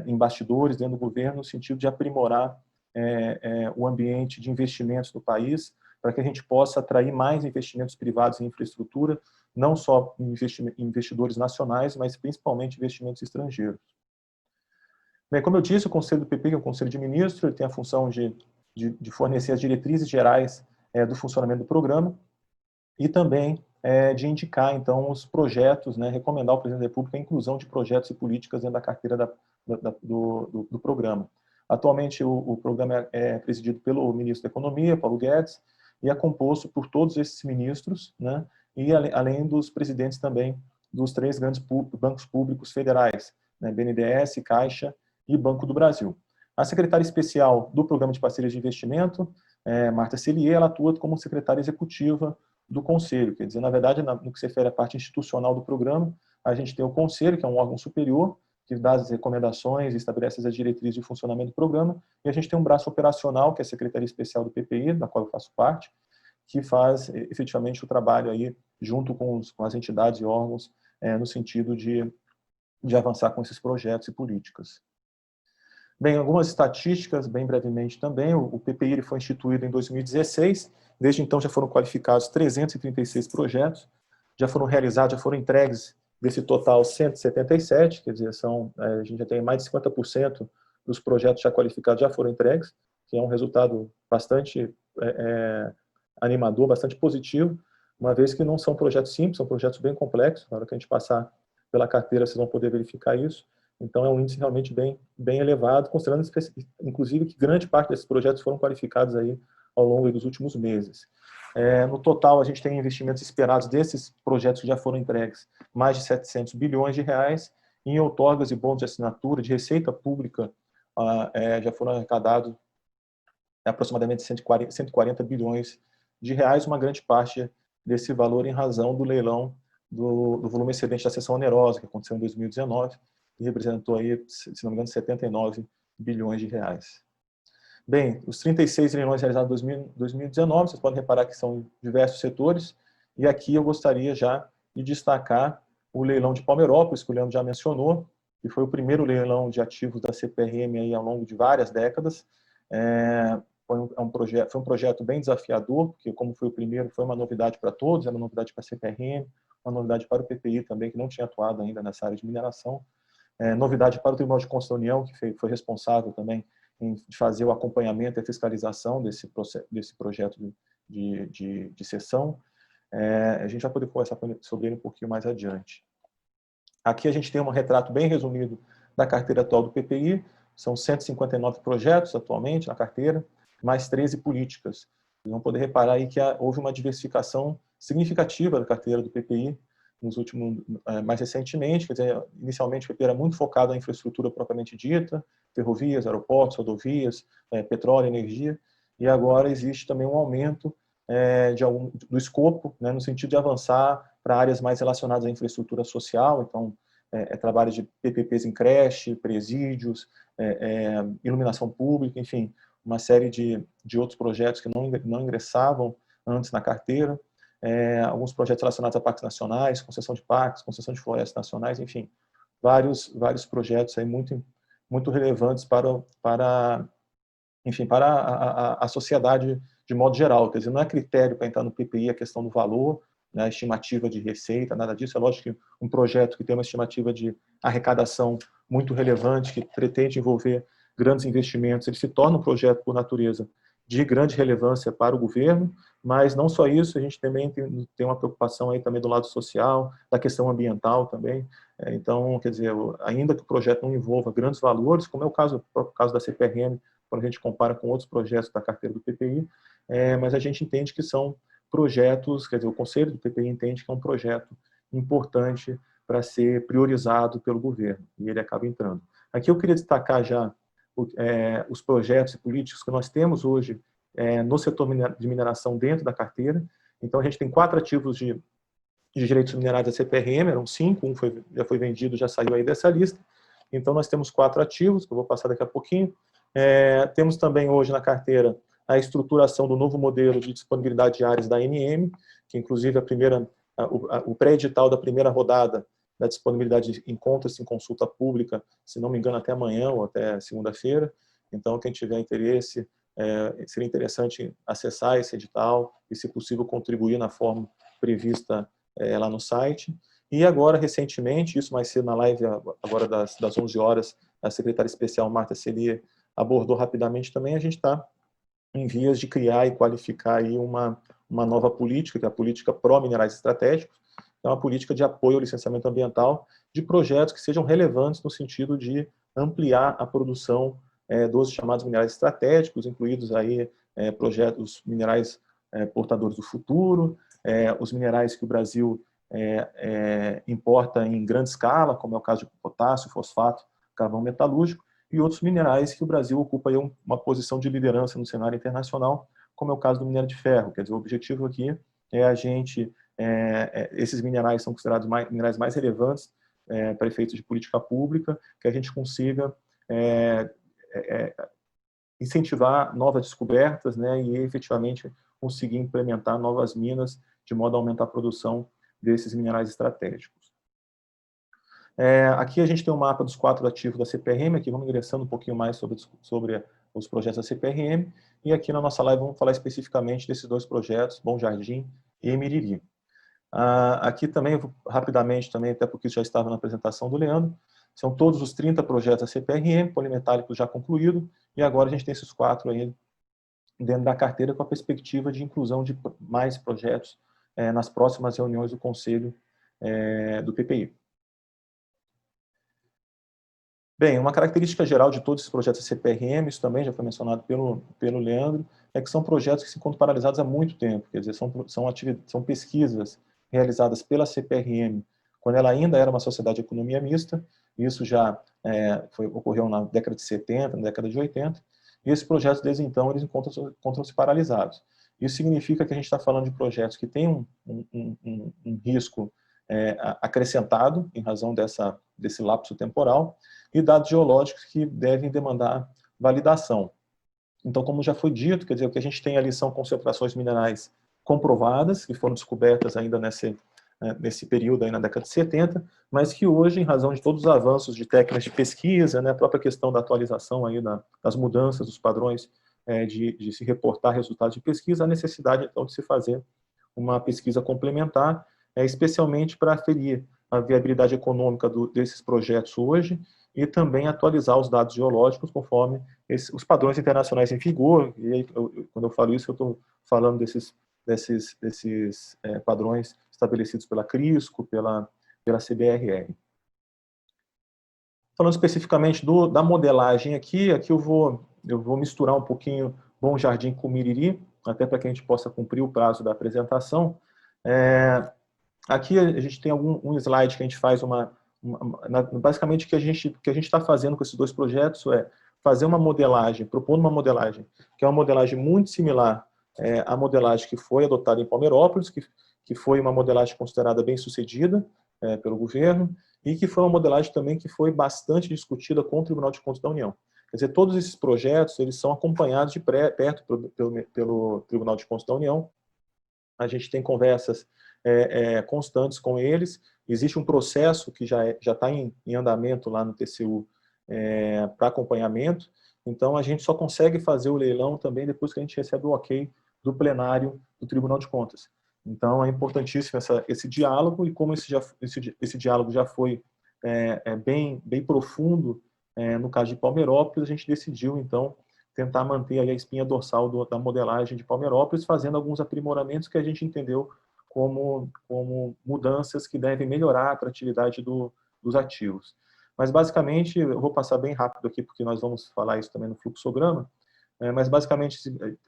em bastidores, dentro do governo, no sentido de aprimorar o ambiente de investimentos no país, para que a gente possa atrair mais investimentos privados em infraestrutura, não só investidores nacionais, mas principalmente investimentos estrangeiros. Bem, como eu disse, o Conselho do PPI é um Conselho de Ministros, ele tem a função de fornecer as diretrizes gerais do funcionamento do programa e também de indicar, então, os projetos, né, recomendar ao Presidente da República a inclusão de projetos e políticas dentro da carteira do programa. Atualmente, o programa é presidido pelo ministro da Economia, Paulo Guedes, e é composto por todos esses ministros, né, e além dos presidentes também dos 3 grandes bancos públicos federais, né, BNDES, Caixa e Banco do Brasil. A secretária especial do Programa de Parcerias de Investimento, Marta Cellier, ela atua como secretária executiva do Conselho, quer dizer, na verdade, no que se refere à parte institucional do programa, a gente tem o Conselho, que é um órgão superior, que dá as recomendações e estabelece as diretrizes de funcionamento do programa, e a gente tem um braço operacional, que é a Secretaria Especial do PPI, da qual eu faço parte, que faz efetivamente o trabalho aí junto com as entidades e órgãos no sentido de avançar com esses projetos e políticas. Bem, algumas estatísticas, bem brevemente também, o PPI ele foi instituído em 2016, desde então já foram qualificados 336 projetos, já foram realizados, já foram entregues desse total 177, quer dizer, a gente já tem mais de 50% dos projetos já qualificados já foram entregues, que é um resultado bastante animador, bastante positivo, uma vez que não são projetos simples, são projetos bem complexos. Na hora que a gente passar pela carteira, vocês vão poder verificar isso. Então, é um índice realmente bem elevado, considerando, inclusive, que grande parte desses projetos foram qualificados aí ao longo dos últimos meses. No total, a gente tem investimentos esperados desses projetos que já foram entregues, mais de 700 bilhões de reais, em outorgas e bônus de assinatura, de receita pública, já foram arrecadados aproximadamente 140 bilhões de reais, uma grande parte desse valor em razão do leilão do volume excedente da cessão onerosa, que aconteceu em 2019, e representou aí, se não me engano, 79 bilhões de reais. Bem, os 36 leilões realizados em 2019, vocês podem reparar que são diversos setores, e aqui eu gostaria já de destacar o leilão de Palmeirópolis, que o Leandro já mencionou, que foi o primeiro leilão de ativos da CPRM aí ao longo de várias décadas. Foi um projeto bem desafiador, porque como foi o primeiro, foi uma novidade para todos, era uma novidade para a CPRM, uma novidade para o PPI também, que não tinha atuado ainda nessa área de mineração, novidade para o Tribunal de Contas da União, que foi responsável também em fazer o acompanhamento e a fiscalização desse projeto de cessão. A gente vai poder conversar sobre ele um pouquinho mais adiante. Aqui a gente tem um retrato bem resumido da carteira atual do PPI, são 159 projetos atualmente na carteira, mais 13 políticas. Vocês vão poder reparar aí que houve uma diversificação significativa da carteira do PPI mais recentemente. Quer dizer, inicialmente o PPI era muito focado na infraestrutura propriamente dita, ferrovias, aeroportos, rodovias, petróleo, energia, e agora existe também um aumento do escopo, né, no sentido de avançar para áreas mais relacionadas à infraestrutura social, então trabalho de PPPs em creche, presídios, iluminação pública, enfim, uma série de outros projetos que não ingressavam antes na carteira, alguns projetos relacionados a parques nacionais, concessão de parques, concessão de florestas nacionais, enfim, vários projetos aí muito relevantes para a sociedade de modo geral. Quer dizer, não é critério para entrar no PPI a questão do valor, né, estimativa de receita, nada disso. É lógico que um projeto que tem uma estimativa de arrecadação muito relevante, que pretende envolver grandes investimentos, ele se torna um projeto, por natureza, de grande relevância para o governo, mas não só isso, a gente também tem uma preocupação aí também do lado social, da questão ambiental também. Então, quer dizer, ainda que o projeto não envolva grandes valores, como é o próprio caso da CPRM, quando a gente compara com outros projetos da carteira do PPI, mas a gente entende que são projetos, quer dizer, o Conselho do PPI entende que é um projeto importante para ser priorizado pelo governo, e ele acaba entrando. Aqui eu queria destacar já os projetos e políticos que nós temos hoje no setor de mineração dentro da carteira. Então, a gente tem 4 ativos de direitos minerais da CPRM, eram 5, já foi vendido, já saiu aí dessa lista. Então, nós temos 4 ativos, que eu vou passar daqui a pouquinho. Temos também hoje na carteira a estruturação do novo modelo de disponibilidade de áreas da ANM, que inclusive o pré-edital da primeira rodada da disponibilidade encontra-se em consulta pública, se não me engano, até amanhã ou até segunda-feira. Então, quem tiver interesse, seria interessante acessar esse edital e, se possível, contribuir na forma prevista lá no site. E agora, recentemente, isso mais cedo na live, agora das 11 horas, a secretária especial Marta Celia abordou rapidamente também, a gente está em vias de criar e qualificar aí uma nova política, que é a política pró-minerais estratégicos, é uma política de apoio ao licenciamento ambiental de projetos que sejam relevantes no sentido de ampliar a produção dos chamados minerais estratégicos, incluídos aí projetos minerais portadores do futuro, os minerais que o Brasil importa em grande escala, como é o caso de potássio, fosfato, carvão metalúrgico, e outros minerais que o Brasil ocupa aí uma posição de liderança no cenário internacional, como é o caso do minério de ferro. Quer dizer, o objetivo aqui é a gente... esses minerais são considerados minerais mais relevantes para efeitos de política pública, que a gente consiga incentivar novas descobertas, né, e efetivamente conseguir implementar novas minas de modo a aumentar a produção desses minerais estratégicos. Aqui a gente tem um mapa dos 4 ativos da CPRM, aqui vamos ingressando um pouquinho mais sobre os projetos da CPRM, e aqui na nossa live vamos falar especificamente desses 2 projetos, Bom Jardim e Emiriri. Aqui também, rapidamente, também, até porque isso já estava na apresentação do Leandro, são todos os 30 projetos da CPRM, polimetálicos já concluídos, e agora a gente tem esses 4 aí dentro da carteira com a perspectiva de inclusão de mais projetos nas próximas reuniões do Conselho do PPI. Bem, uma característica geral de todos esses projetos da CPRM, isso também já foi mencionado pelo Leandro, é que são projetos que se encontram paralisados há muito tempo, quer dizer, são pesquisas realizadas pela CPRM, quando ela ainda era uma sociedade de economia mista, isso já ocorreu na década de 70, na década de 80, e esses projetos, desde então, eles encontram-se paralisados. Isso significa que a gente está falando de projetos que têm um risco acrescentado, em razão desse lapso temporal, e dados geológicos que devem demandar validação. Então, como já foi dito, quer dizer, o que a gente tem ali são concentrações minerais comprovadas, que foram descobertas ainda nesse período, aí na década de 70, mas que hoje, em razão de todos os avanços de técnicas de pesquisa, a própria questão da atualização aí das mudanças dos padrões de se reportar resultados de pesquisa, a necessidade, então, de se fazer uma pesquisa complementar, especialmente para aferir a viabilidade econômica desses projetos hoje e também atualizar os dados geológicos conforme os padrões internacionais em vigor. E aí, quando eu falo isso, eu estou falando desses padrões estabelecidos pela CRISCO, pela CBRR. Falando especificamente da modelagem aqui eu vou misturar um pouquinho Bom Jardim com Miriri, até para que a gente possa cumprir o prazo da apresentação. Aqui a gente tem um slide que a gente faz basicamente o que a gente está fazendo com esses 2 projetos é fazer uma modelagem, propondo uma modelagem, que é uma modelagem muito similar à modelagem que foi adotada em Palmeirópolis, que foi uma modelagem considerada bem sucedida pelo governo, e que foi uma modelagem também que foi bastante discutida com o Tribunal de Contas da União. Quer dizer, todos esses projetos eles são acompanhados de perto pelo Tribunal de Contas da União. A gente tem conversas constantes com eles. Existe um processo que já está em andamento lá no TCU para acompanhamento. Então, a gente só consegue fazer o leilão também depois que a gente recebe o ok do plenário do Tribunal de Contas. Então, é importantíssimo esse diálogo, e como esse diálogo já foi bem profundo no caso de Palmeirópolis, a gente decidiu, então, tentar manter aí a espinha dorsal da modelagem de Palmeirópolis, fazendo alguns aprimoramentos que a gente entendeu como mudanças que devem melhorar a atratividade dos ativos. Mas, basicamente, eu vou passar bem rápido aqui, porque nós vamos falar isso também no fluxograma, mas, basicamente,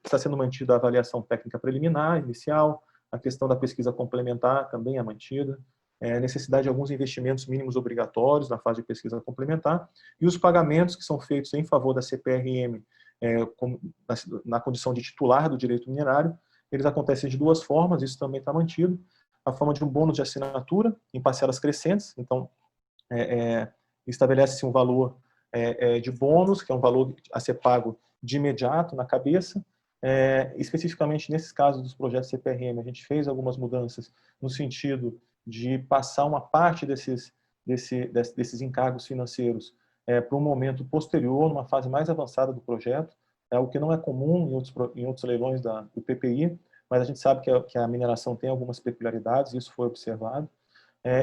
está sendo mantida a avaliação técnica preliminar, inicial, a questão da pesquisa complementar também é mantida, a necessidade de alguns investimentos mínimos obrigatórios na fase de pesquisa complementar, e os pagamentos que são feitos em favor da CPRM, na condição de titular do direito minerário, eles acontecem de 2 formas, isso também está mantido. A forma de um bônus de assinatura, em parcelas crescentes, então, estabelece-se um valor de bônus, que é um valor a ser pago de imediato, na cabeça. Especificamente nesses casos dos projetos CPRM, a gente fez algumas mudanças no sentido de passar uma parte desses encargos financeiros para um momento posterior, numa fase mais avançada do projeto, o que não é comum em outros leilões do PPI, mas a gente sabe que a mineração tem algumas peculiaridades, isso foi observado,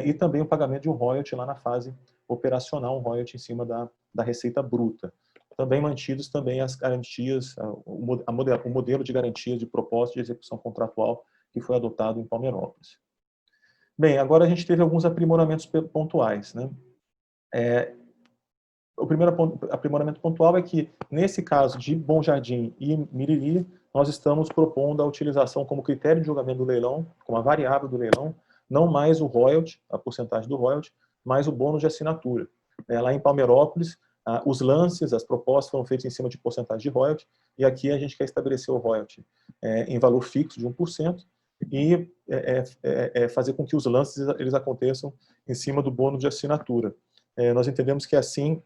e também o pagamento de um royalty lá na fase operacional, um royalty em cima da receita bruta. Também mantidos também as garantias, o modelo de garantias de propósito de execução contratual que foi adotado em Palmeirópolis. Bem, agora a gente teve alguns aprimoramentos pontuais, né? O primeiro aprimoramento pontual é que, nesse caso de Bom Jardim e Miriri, nós estamos propondo a utilização como critério de julgamento do leilão, como a variável do leilão, não mais o royalty, a porcentagem do royalty, mas o bônus de assinatura. Lá em Palmeirópolis, os lances, as propostas foram feitas em cima de porcentagem de royalty, e aqui a gente quer estabelecer o royalty em valor fixo de 1% e fazer com que os lances eles aconteçam em cima do bônus de assinatura. Nós entendemos que assim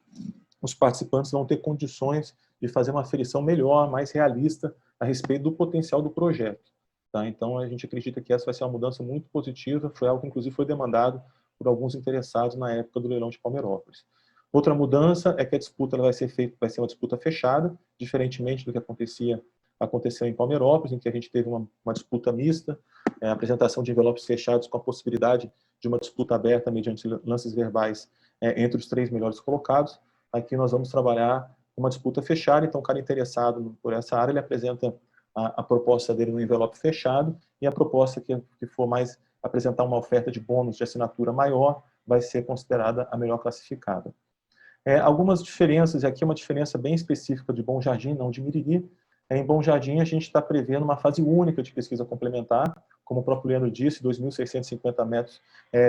os participantes vão ter condições de fazer uma aferição melhor, mais realista a respeito do potencial do projeto. Tá? Então a gente acredita que essa vai ser uma mudança muito positiva, foi algo que inclusive foi demandado por alguns interessados na época do leilão de Palmeirópolis. Outra mudança é que a disputa vai ser uma disputa fechada, diferentemente do que aconteceu em Palmeirópolis, em que a gente teve uma disputa mista, a apresentação de envelopes fechados com a possibilidade de uma disputa aberta mediante lances verbais entre os 3 melhores colocados. Aqui nós vamos trabalhar uma disputa fechada, então o cara interessado por essa área, ele apresenta a proposta dele no envelope fechado, e a proposta que for mais apresentar uma oferta de bônus de assinatura maior vai ser considerada a melhor classificada. Algumas diferenças, e aqui uma diferença bem específica de Bom Jardim, não de Miriri. Em Bom Jardim, a gente está prevendo uma fase única de pesquisa complementar, como o próprio Leandro disse, 2.650 metros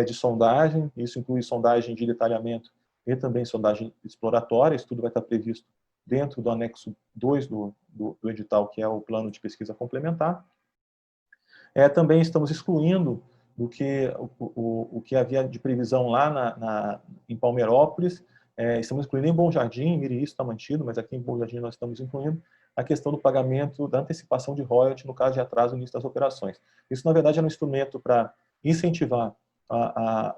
de sondagem, isso inclui sondagem de detalhamento e também sondagem exploratória. Isso tudo vai estar previsto dentro do anexo 2 do edital, que é o plano de pesquisa complementar. Também estamos excluindo o que havia de previsão lá em Palmeirópolis. Estamos incluindo em Bom Jardim, em Miriri isso está mantido, mas aqui em Bom Jardim nós estamos incluindo a questão do pagamento da antecipação de royalties no caso de atraso no início das operações. Isso, na verdade, é um instrumento para incentivar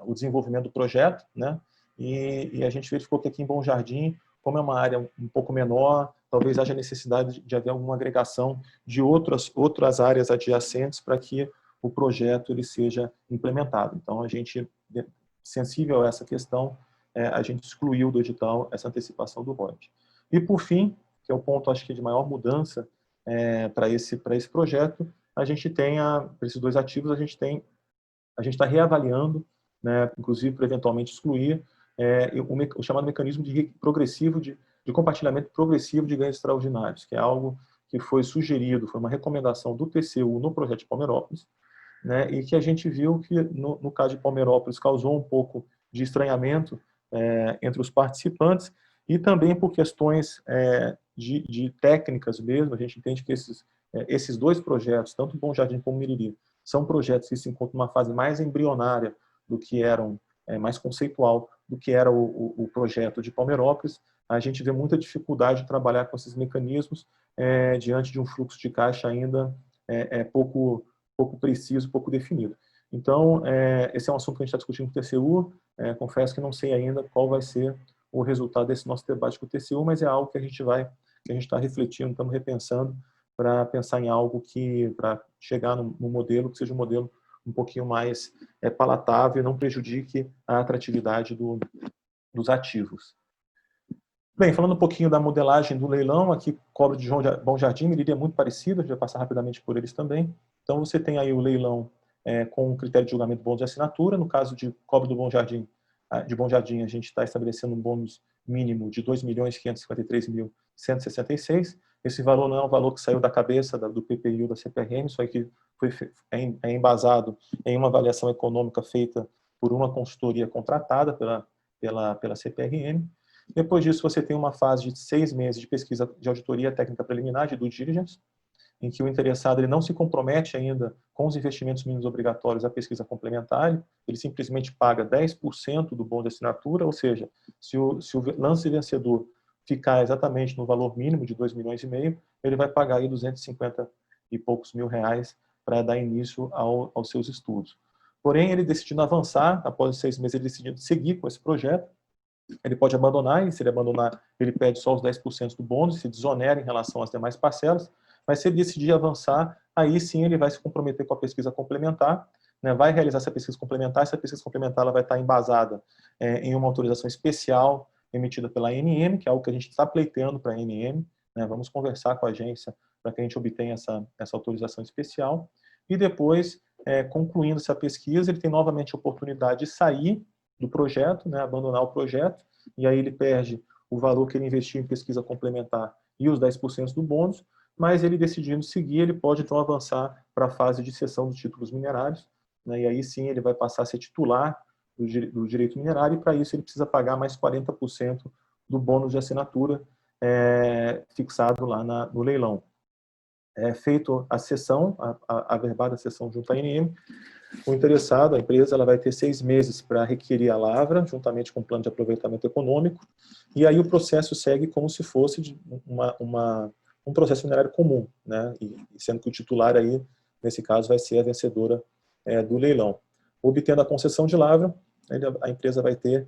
o desenvolvimento do projeto, né? E a gente verificou que aqui em Bom Jardim, como é uma área um pouco menor, talvez haja necessidade de haver alguma agregação de outras áreas adjacentes para que o projeto ele seja implementado. Então, a gente, sensível a essa questão, a gente excluiu do edital essa antecipação do royalties. E, por fim, que é o ponto, acho que, de maior mudança para esse projeto, a gente tem, para esses 2 ativos, a gente está reavaliando, né, inclusive para eventualmente excluir, o chamado mecanismo progressivo de compartilhamento progressivo de ganhos extraordinários, que é algo que foi sugerido, foi uma recomendação do TCU no projeto de Palmeirópolis, né, e que a gente viu que, no caso de Palmeirópolis, causou um pouco de estranhamento entre os participantes, e também por questões de técnicas mesmo. A gente entende que esses 2 projetos, tanto Bom Jardim como Miriri, são projetos que se encontram numa fase mais embrionária do que eram, mais conceitual do que era o projeto de Palmeirópolis. A gente vê muita dificuldade de trabalhar com esses mecanismos diante de um fluxo de caixa ainda pouco preciso, pouco definido. Então, esse é um assunto que a gente está discutindo com o TCU. Confesso que não sei ainda qual vai ser o resultado desse nosso debate com o TCU, mas é algo que a gente está refletindo, estamos repensando, para pensar em algo para chegar no modelo que seja um modelo um pouquinho mais palatável e não prejudique a atratividade dos ativos. Bem, falando um pouquinho da modelagem do leilão, aqui Cobre de Bom Jardim, Miriri é muito parecido, a gente vai passar rapidamente por eles também. Então, você tem aí o leilão com um critério de julgamento bônus de assinatura. No caso de Cobre do Bom Jardim, a gente está estabelecendo um bônus mínimo de 2.553.166. Esse valor não é um valor que saiu da cabeça do PPI ou da CPRM, isso aqui é embasado em uma avaliação econômica feita por uma consultoria contratada pela CPRM. Depois disso, você tem uma fase de 6 meses de pesquisa de auditoria técnica preliminar, de due diligence, em que o interessado ele não se compromete ainda com os investimentos mínimos obrigatórios à pesquisa complementar, ele simplesmente paga 10% do bônus de assinatura, ou seja, se o lance vencedor ficar exatamente no valor mínimo de 2,5 milhões, ele vai pagar aí 250 e poucos mil reais para dar início aos seus estudos. Porém, ele decidindo avançar, após 6 meses ele decidindo seguir com esse projeto, ele pode abandonar, e se ele abandonar, ele pede só os 10% do bônus, se desonera em relação às demais parcelas, mas se ele decidir avançar, aí sim ele vai se comprometer com a pesquisa complementar, né, vai realizar essa pesquisa complementar ela vai estar embasada em uma autorização especial emitida pela ANM, que é algo que a gente está pleiteando para a ANM, né, vamos conversar com a agência para que a gente obtenha essa autorização especial, e depois, concluindo essa pesquisa, ele tem novamente a oportunidade de sair do projeto, né, abandonar o projeto, e aí ele perde o valor que ele investiu em pesquisa complementar e os 10% do bônus, mas ele decidindo seguir, ele pode então avançar para a fase de cessão dos títulos minerários, né, e aí sim ele vai passar a ser titular do direito minerário, e para isso ele precisa pagar mais 40% do bônus de assinatura fixado lá no leilão. Feito a cessão, a verbada cessão junto à ANM, o interessado, a empresa, ela vai ter 6 meses para requerir a lavra, juntamente com o plano de aproveitamento econômico, e aí o processo segue como se fosse um processo minerário comum, né? E sendo que o titular aí, nesse caso, vai ser a vencedora do leilão. Obtendo a concessão de lavra, a empresa vai ter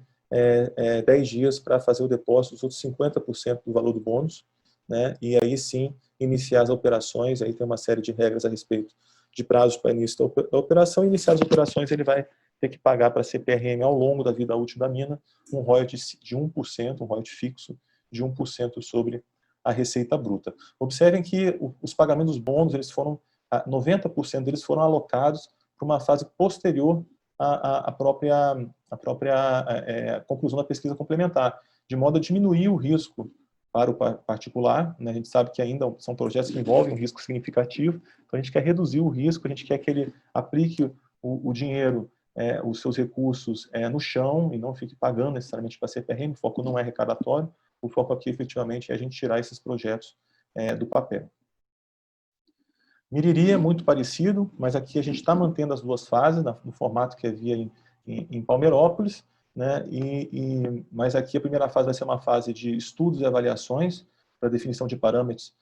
10 dias para fazer o depósito dos outros 50% do valor do bônus, né? E aí sim iniciar as operações. Aí tem uma série de regras a respeito de prazos para início da operação, e iniciar as operações ele vai ter que pagar para a CPRM ao longo da vida útil da mina um royalty de 1%, um royalty fixo de 1% sobre a receita bruta. Observem que os pagamentos bônus, 90% deles foram alocados para uma fase posterior à própria conclusão da pesquisa complementar, de modo a diminuir o risco para o particular, né? A gente sabe que ainda são projetos que envolvem um risco significativo, então a gente quer reduzir o risco, a gente quer que ele aplique o dinheiro, os seus recursos no chão e não fique pagando necessariamente para a CPRM. O foco não é arrecadatório, o foco aqui efetivamente é a gente tirar esses projetos do papel. Miriri é muito parecido, mas aqui a gente está mantendo as duas fases no formato que havia em Palmeirópolis, né? Mas aqui a primeira fase vai ser uma fase de estudos e avaliações para definição de parâmetros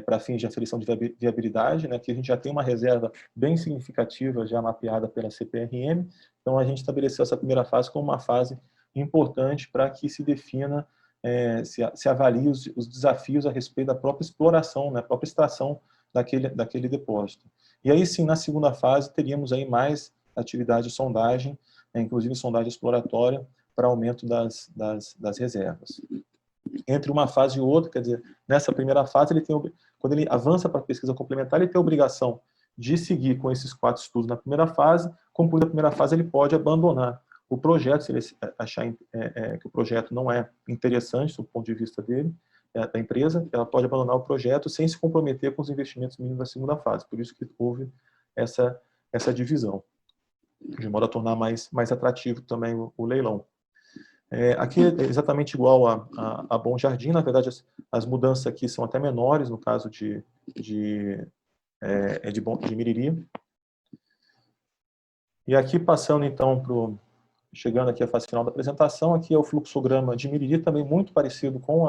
para fins de aferição de viabilidade, né? Que a gente já tem uma reserva bem significativa já mapeada pela CPRM, então a gente estabeleceu essa primeira fase como uma fase importante para que se defina, se avalie os desafios a respeito da própria exploração, né? A própria extração daquele depósito. E aí sim, na segunda fase, teríamos aí mais atividade de sondagem, inclusive sondagem exploratória, para aumento das reservas. Entre uma fase e outra, quer dizer, nessa primeira fase, quando ele avança para a pesquisa complementar, ele tem a obrigação de seguir com esses 4 estudos na primeira fase. Concluída a primeira fase, ele pode abandonar o projeto, se ele achar que o projeto não é interessante do ponto de vista dele, da empresa, ela pode abandonar o projeto sem se comprometer com os investimentos mínimos da segunda fase. Por isso que houve essa divisão, de modo a tornar mais atrativo também o leilão. Aqui é exatamente igual a Bom Jardim. Na verdade, as mudanças aqui são até menores no caso de Miriri. E aqui passando então chegando aqui à fase final da apresentação, aqui é o fluxograma de Miriri, também muito parecido com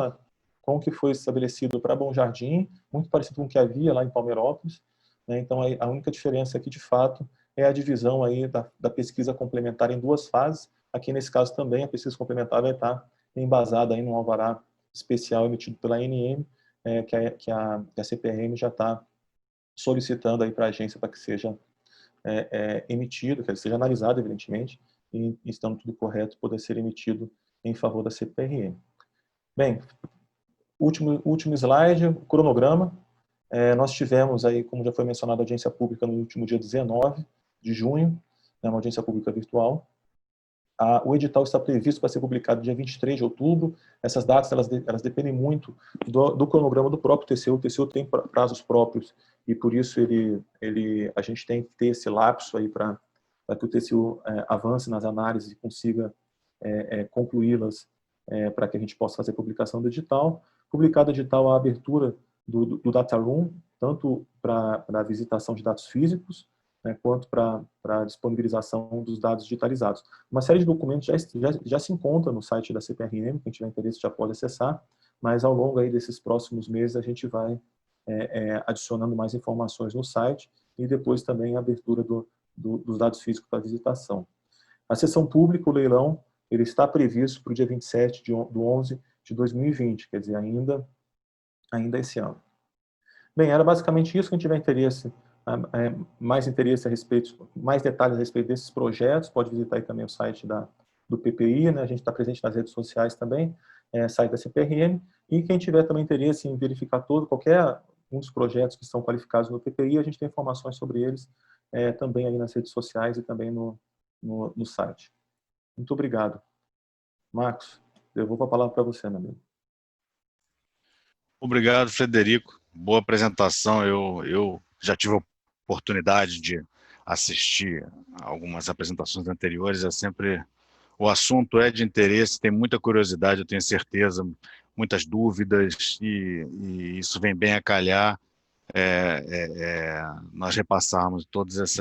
o que foi estabelecido para Bom Jardim, muito parecido com o que havia lá em Palmeirópolis, né? Então a única diferença aqui de fato é a divisão aí da pesquisa complementar em 2 fases. Aqui nesse caso também a pesquisa complementar vai estar embasada aí num alvará especial emitido pela ANM, que a CPRM já está solicitando aí para a agência para que seja emitido, que seja analisado evidentemente, e estando tudo correto, poder ser emitido em favor da CPRM. Bem, último slide, o cronograma. Nós tivemos aí, como já foi mencionado, a audiência pública no último dia 19 de junho, uma audiência pública virtual. O edital está previsto para ser publicado dia 23 de outubro. Essas datas elas dependem muito do cronograma do próprio TCU. O TCU tem prazos próprios e, por isso, a gente tem que ter esse lapso aí para que o TCU avance nas análises e consiga concluí-las para que a gente possa fazer a publicação do edital. Publicado o edital, a abertura do Data Room, tanto para a visitação de dados físicos, né, quanto para a disponibilização dos dados digitalizados. Uma série de documentos já se encontra no site da CPRM, quem tiver interesse já pode acessar, mas ao longo aí desses próximos meses a gente vai adicionando mais informações no site e depois também a abertura dos dados físicos para visitação. A sessão pública, o leilão, ele está previsto para o dia 27 de 11 de 2020, quer dizer, ainda esse ano. Bem, era basicamente isso. Quem tiver interesse, mais detalhes a respeito desses projetos, pode visitar aí também o site do PPI, né? A gente está presente nas redes sociais também, site da CPRM, e quem tiver também interesse em verificar qualquer um dos projetos que estão qualificados no PPI, a gente tem informações sobre eles também aí nas redes sociais e também no site. Muito obrigado. Marcos, devolvo a palavra para você, meu amigo. Obrigado, Frederico. Boa apresentação. Eu já tive a oportunidade de assistir algumas apresentações anteriores. O assunto é de interesse, tem muita curiosidade, eu tenho certeza, muitas dúvidas, e isso vem bem a calhar nós repassarmos todas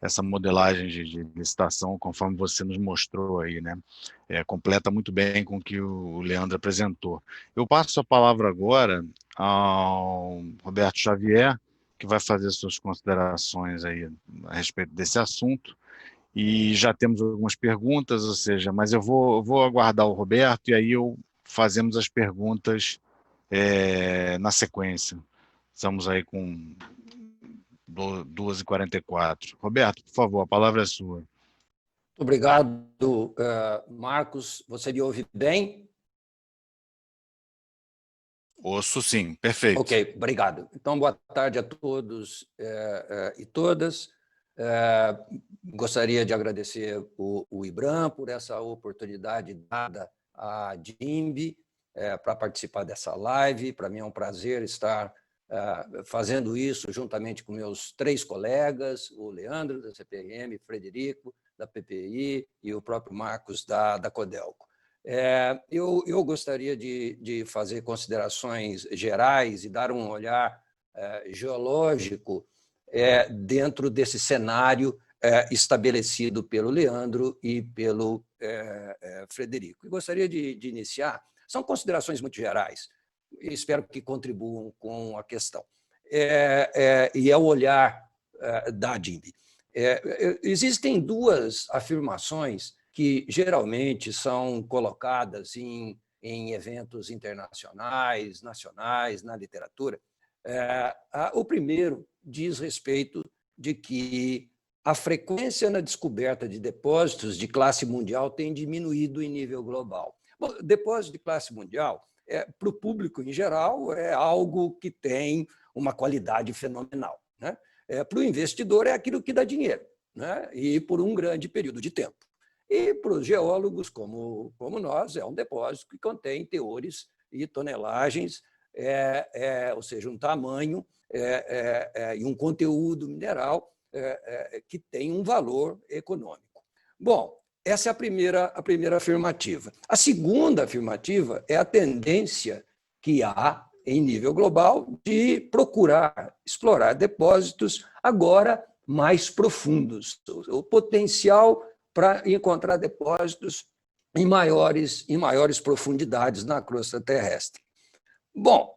essa modelagem de licitação, conforme você nos mostrou aí, né? Completa muito bem com o que o Leandro apresentou. Eu passo a palavra agora ao Roberto Xavier, que vai fazer suas considerações aí a respeito desse assunto, e já temos algumas perguntas, ou seja, mas eu vou aguardar o Roberto e aí fazemos as perguntas na sequência. Estamos aí com 2h44. Roberto, por favor, a palavra é sua. Obrigado, Marcos. Você me ouve bem? Ouço sim, perfeito. Ok, obrigado. Então, boa tarde a todos e todas. Gostaria de agradecer o IBRAM por essa oportunidade dada à DIMB para participar dessa live. Para mim é um prazer estar fazendo isso juntamente com meus 3 colegas, o Leandro, da CPRM, Frederico, da PPI, e o próprio Marcos, da Codelco. Eu gostaria de fazer considerações gerais e dar um olhar geológico dentro desse cenário estabelecido pelo Leandro e pelo Frederico. Eu gostaria de iniciar, são considerações muito gerais, espero que contribuam com a questão. E é o olhar da DIMB. Existem 2 afirmações que geralmente são colocadas em eventos internacionais, nacionais, na literatura. O primeiro diz respeito de que a frequência na descoberta de depósitos de classe mundial tem diminuído em nível global. Bom, depósito de classe mundial, para o público em geral, é algo que tem uma qualidade fenomenal, né? Para o investidor, é aquilo que dá dinheiro, né? E por um grande período de tempo. E para os geólogos, como nós, é um depósito que contém teores e tonelagens, ou seja, um tamanho e um conteúdo mineral que tem um valor econômico. Bom, essa é a primeira afirmativa. A segunda afirmativa é a tendência que há, em nível global, de procurar explorar depósitos agora mais profundos. O potencial para encontrar depósitos em maiores profundidades na crosta terrestre. Bom,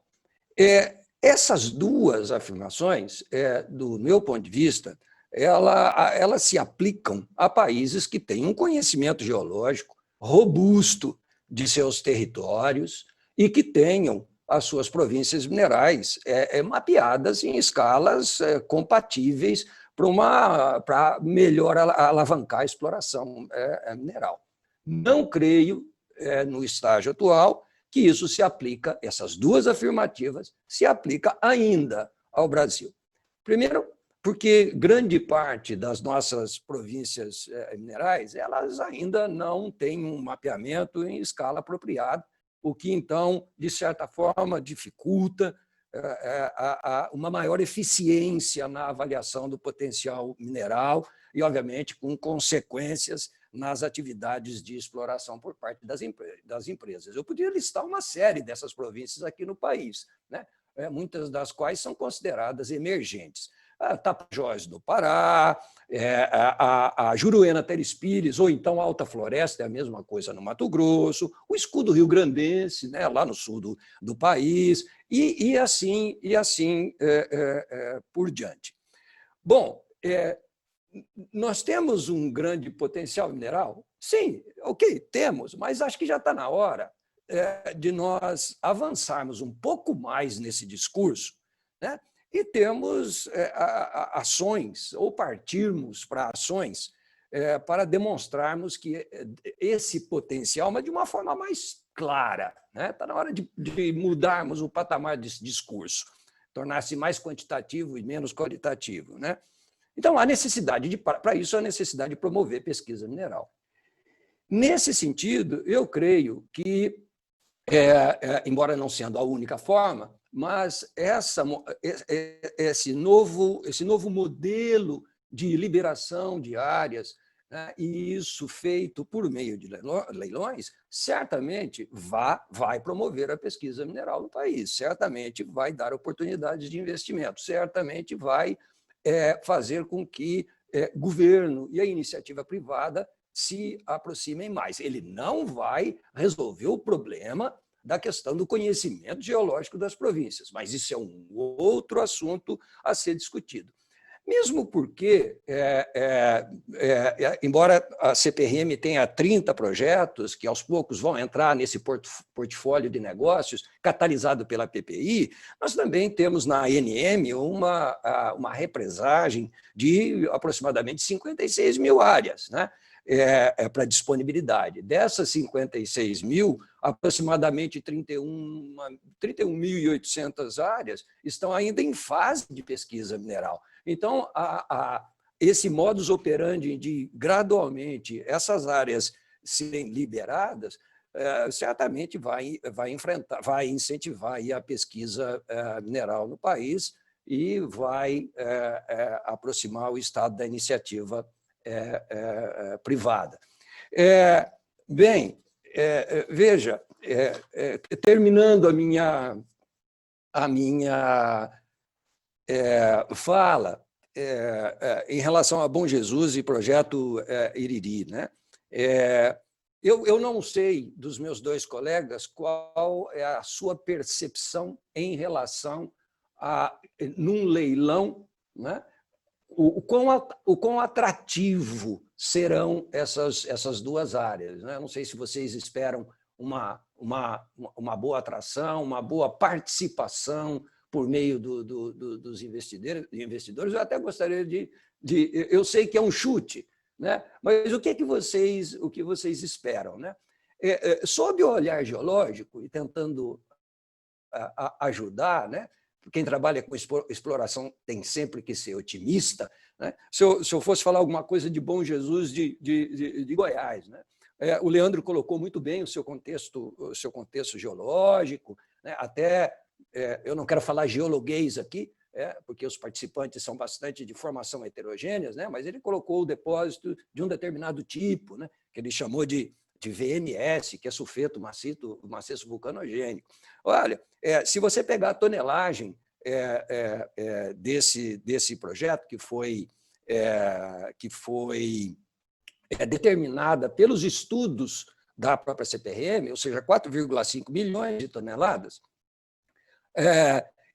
essas 2 afirmações, do meu ponto de vista, elas se aplicam a países que têm um conhecimento geológico robusto de seus territórios e que tenham as suas províncias minerais mapeadas em escalas compatíveis para melhor alavancar a exploração mineral. Não creio, no estágio atual, que isso se aplica, essas 2 afirmativas, se aplica ainda ao Brasil. Primeiro, porque grande parte das nossas províncias minerais, elas ainda não têm um mapeamento em escala apropriada, o que, então, de certa forma, dificulta uma maior eficiência na avaliação do potencial mineral e, obviamente, com consequências nas atividades de exploração por parte das empresas. Eu poderia listar uma série dessas províncias aqui no país, né? Muitas das quais são consideradas emergentes. Tapajós do Pará, a Juruena Teres Pires, ou então a Alta Floresta, é a mesma coisa no Mato Grosso, o Escudo Rio-Grandense, né, lá no sul do país, e assim por diante. Bom, nós temos um grande potencial mineral? Sim, ok, temos, mas acho que já está na hora de nós avançarmos um pouco mais nesse discurso, né? E termos ações, ou partirmos para ações, para demonstrarmos que esse potencial, mas de uma forma mais clara, né? Está na hora de mudarmos o patamar desse discurso, tornar-se mais quantitativo e menos qualitativo, né? Então, para isso, há necessidade de promover pesquisa mineral. Nesse sentido, eu creio que, embora não sendo a única forma, mas esse novo modelo de liberação de áreas, né, e isso feito por meio de leilões, certamente vai promover a pesquisa mineral no país, certamente vai dar oportunidades de investimento, certamente vai fazer com que governo e a iniciativa privada se aproximem mais. Ele não vai resolver o problema da questão do conhecimento geológico das províncias, mas isso é um outro assunto a ser discutido. Mesmo porque, embora a CPRM tenha 30 projetos que aos poucos vão entrar nesse portfólio de negócios catalisado pela PPI, nós também temos na ANM uma represagem de aproximadamente 56 mil áreas, né? Para disponibilidade. Dessas 56 mil, aproximadamente 31.800 áreas estão ainda em fase de pesquisa mineral. Então, esse modus operandi de, gradualmente, essas áreas serem liberadas, certamente vai incentivar aí a pesquisa mineral no país e vai aproximar o Estado da iniciativa privada. Bem, veja, terminando a minha fala em relação a Bom Jesus e projeto Iriri, né? Eu não sei dos meus dois colegas qual é a sua percepção em relação a, num leilão, né? O quão atrativo serão essas duas áreas, né? Não sei se vocês esperam uma boa atração, uma boa participação por meio dos investidores. Eu até gostaria eu sei que é um chute, né? Mas o que vocês esperam, né? Sob o olhar geológico e tentando ajudar, né? Quem trabalha com exploração tem sempre que ser otimista, né? Se eu fosse falar alguma coisa de Bom Jesus de Goiás, né? O Leandro colocou muito bem o seu contexto geológico, né? Até eu não quero falar geologuês aqui, porque os participantes são bastante de formação heterogêneas, né? Mas ele colocou o depósito de um determinado tipo, né? Que ele chamou de VMS, que é sulfeto maciço vulcanogênico. Olha, se você pegar a tonelagem desse projeto, que foi determinada pelos estudos da própria CPRM, ou seja, 4,5 milhões de toneladas,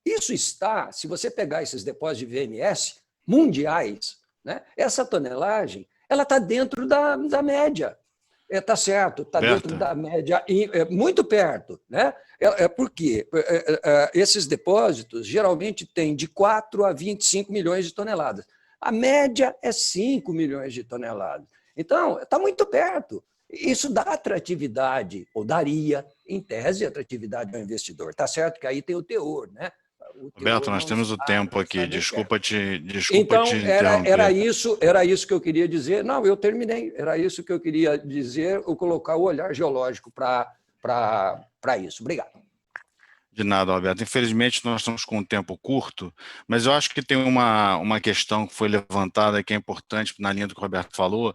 isso está, se você pegar esses depósitos de VMS mundiais, né, essa tonelagem ela está dentro da média. Está certo, está dentro da média, muito perto, né? Por quê? Esses depósitos geralmente têm de 4 a 25 milhões de toneladas. A média é 5 milhões de toneladas. Então, está muito perto. Isso dá atratividade, ou daria, em tese, atratividade ao investidor. Está certo que aí tem o teor, né? Roberto, nós temos o tempo aqui, desculpa te então, interromper. Era isso que eu queria dizer. Não, eu terminei. Era isso que eu queria dizer, ou colocar o olhar geológico para isso. Obrigado. De nada, Roberto. Infelizmente, nós estamos com um tempo curto, mas eu acho que tem uma questão que foi levantada que é importante na linha do que o Roberto falou,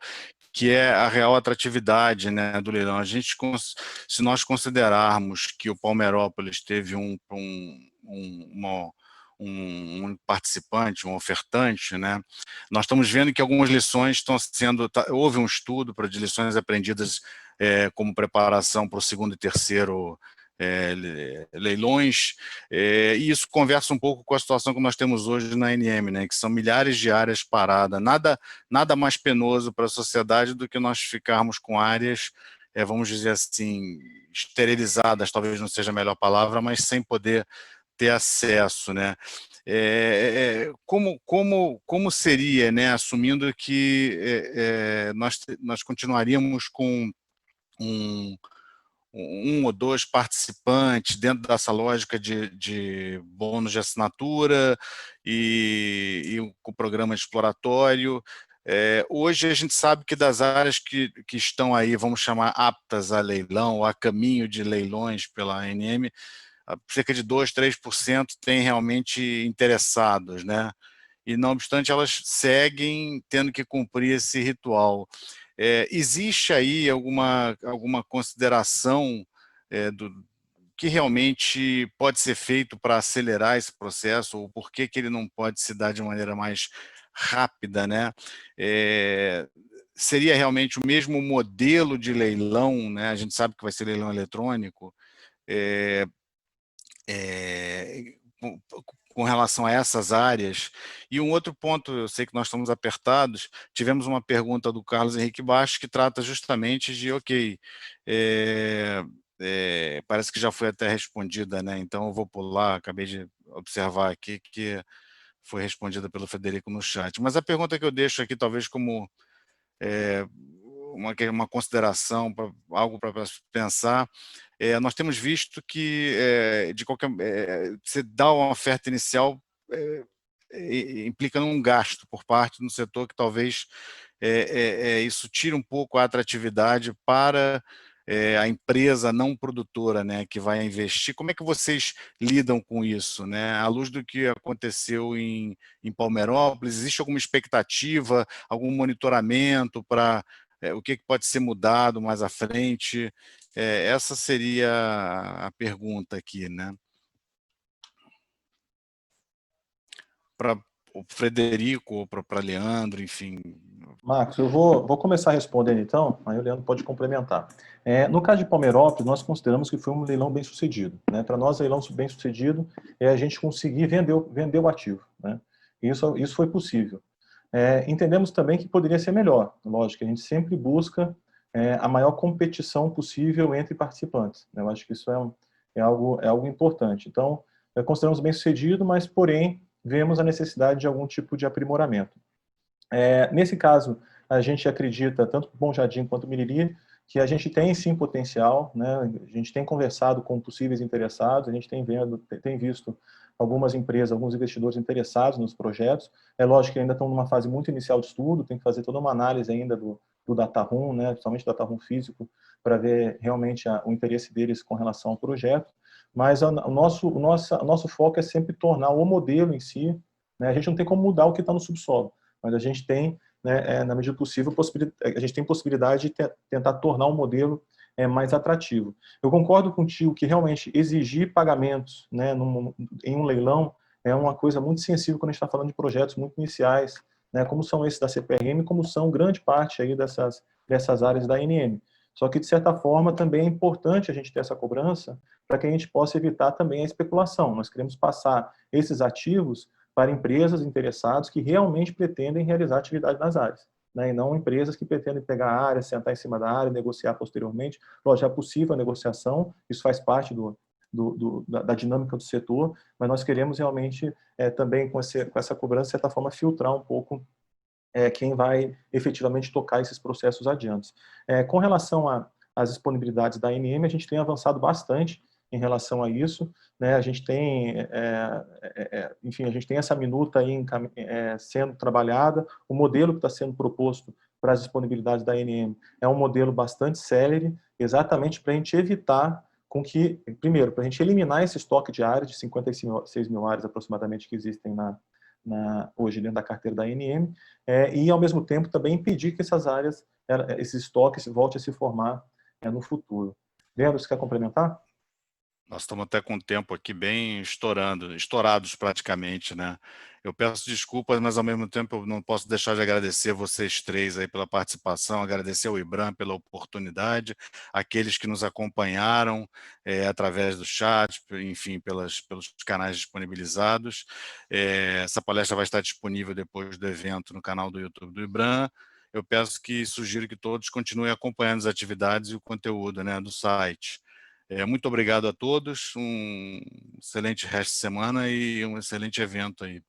que é a real atratividade, né, do leilão. Se nós considerarmos que o Palmeirópolis teve um participante, um ofertante, né? Nós estamos vendo que algumas lições estão sendo... Houve um estudo de lições aprendidas como preparação para o segundo e terceiro leilões, e isso conversa um pouco com a situação que nós temos hoje na ANM, né, que são milhares de áreas paradas. Nada mais penoso para a sociedade do que nós ficarmos com áreas, vamos dizer assim, esterilizadas, talvez não seja a melhor palavra, mas sem poder ter acesso, né? Como seria, né, assumindo que nós continuaríamos com um ou dois participantes dentro dessa lógica de bônus de assinatura e com o programa exploratório. Hoje a gente sabe que das áreas que estão aí, vamos chamar aptas a leilão, ou a caminho de leilões pela ANM, cerca de 2, 3% tem realmente interessados, né? E, não obstante, elas seguem tendo que cumprir esse ritual. Existe aí alguma consideração do que realmente pode ser feito para acelerar esse processo, ou por que ele não pode se dar de maneira mais rápida, né? Seria realmente o mesmo modelo de leilão, né? A gente sabe que vai ser leilão eletrônico, com relação a essas áreas. E um outro ponto, eu sei que nós estamos apertados, tivemos uma pergunta do Carlos Henrique Baixo que trata justamente de, ok, parece que já foi até respondida, né? Então eu vou pular, acabei de observar aqui que foi respondida pelo Frederico no chat. Mas a pergunta que eu deixo aqui, talvez como uma consideração, algo para pensar, nós temos visto que você dá uma oferta inicial implicando um gasto por parte do setor que talvez isso tire um pouco a atratividade para a empresa não produtora, né, que vai investir. Como é que vocês lidam com isso, né? À luz do que aconteceu em Palmeirópolis, existe alguma expectativa, algum monitoramento para o que pode ser mudado mais à frente? Essa seria a pergunta aqui, né? Para o Frederico ou para Leandro, enfim. Marcos, eu vou começar respondendo então, aí o Leandro pode complementar. No caso de Palmeirópolis, nós consideramos que foi um leilão bem sucedido, né? Para nós, leilão bem sucedido é a gente conseguir vender o ativo, né? Isso foi possível. Entendemos também que poderia ser melhor, lógico, a gente sempre busca a maior competição possível entre participantes, né? Eu acho que isso é algo importante. Então, consideramos bem sucedido, mas, porém, vemos a necessidade de algum tipo de aprimoramento. Nesse caso, a gente acredita, tanto o Bom Jardim quanto o Miriri, que a gente tem sim potencial, né? A gente tem conversado com possíveis interessados, a gente tem visto algumas empresas, alguns investidores interessados nos projetos. É lógico que ainda estão numa fase muito inicial de estudo, tem que fazer toda uma análise ainda do data room, né? Principalmente o data room físico, para ver realmente o interesse deles com relação ao projeto. Mas o nosso foco é sempre tornar o modelo em si, né? A gente não tem como mudar o que está no subsolo, mas a gente tem, né, na medida do possível, a gente tem possibilidade de tentar tornar o modelo mais atrativo. Eu concordo contigo que realmente exigir pagamentos, né, em um leilão é uma coisa muito sensível quando a gente está falando de projetos muito iniciais, né, como são esses da CPRM, como são grande parte aí dessas áreas da ANM. Só que, de certa forma, também é importante a gente ter essa cobrança para que a gente possa evitar também a especulação. Nós queremos passar esses ativos para empresas interessadas que realmente pretendem realizar atividade nas áreas, né? E não empresas que pretendem pegar a área, sentar em cima da área, negociar posteriormente. Lógico, é possível a negociação, isso faz parte da dinâmica do setor, mas nós queremos realmente também, com essa cobrança, de certa forma, filtrar um pouco quem vai efetivamente tocar esses processos adiante. Com relação às disponibilidades da ANM, a gente tem avançado bastante em relação a isso, né? A gente tem, enfim, a gente tem essa minuta aí sendo trabalhada. O modelo que está sendo proposto para as disponibilidades da ANM é um modelo bastante célere, exatamente para a gente evitar primeiro, para a gente eliminar esse estoque de áreas, de 56 mil áreas aproximadamente que existem hoje dentro da carteira da ANM, e ao mesmo tempo também impedir que essas áreas, esses estoques voltem a se formar no futuro. Leandro, você quer complementar? Nós estamos até com o tempo aqui bem estourados praticamente, né? Eu peço desculpas, mas ao mesmo tempo eu não posso deixar de agradecer vocês três aí pela participação, agradecer ao IBRAM pela oportunidade, aqueles que nos acompanharam através do chat, enfim, pelos canais disponibilizados. Essa palestra vai estar disponível depois do evento no canal do YouTube do IBRAM. Eu sugiro que todos continuem acompanhando as atividades e o conteúdo, né, do site. Muito obrigado a todos, um excelente resto de semana e um excelente evento aí.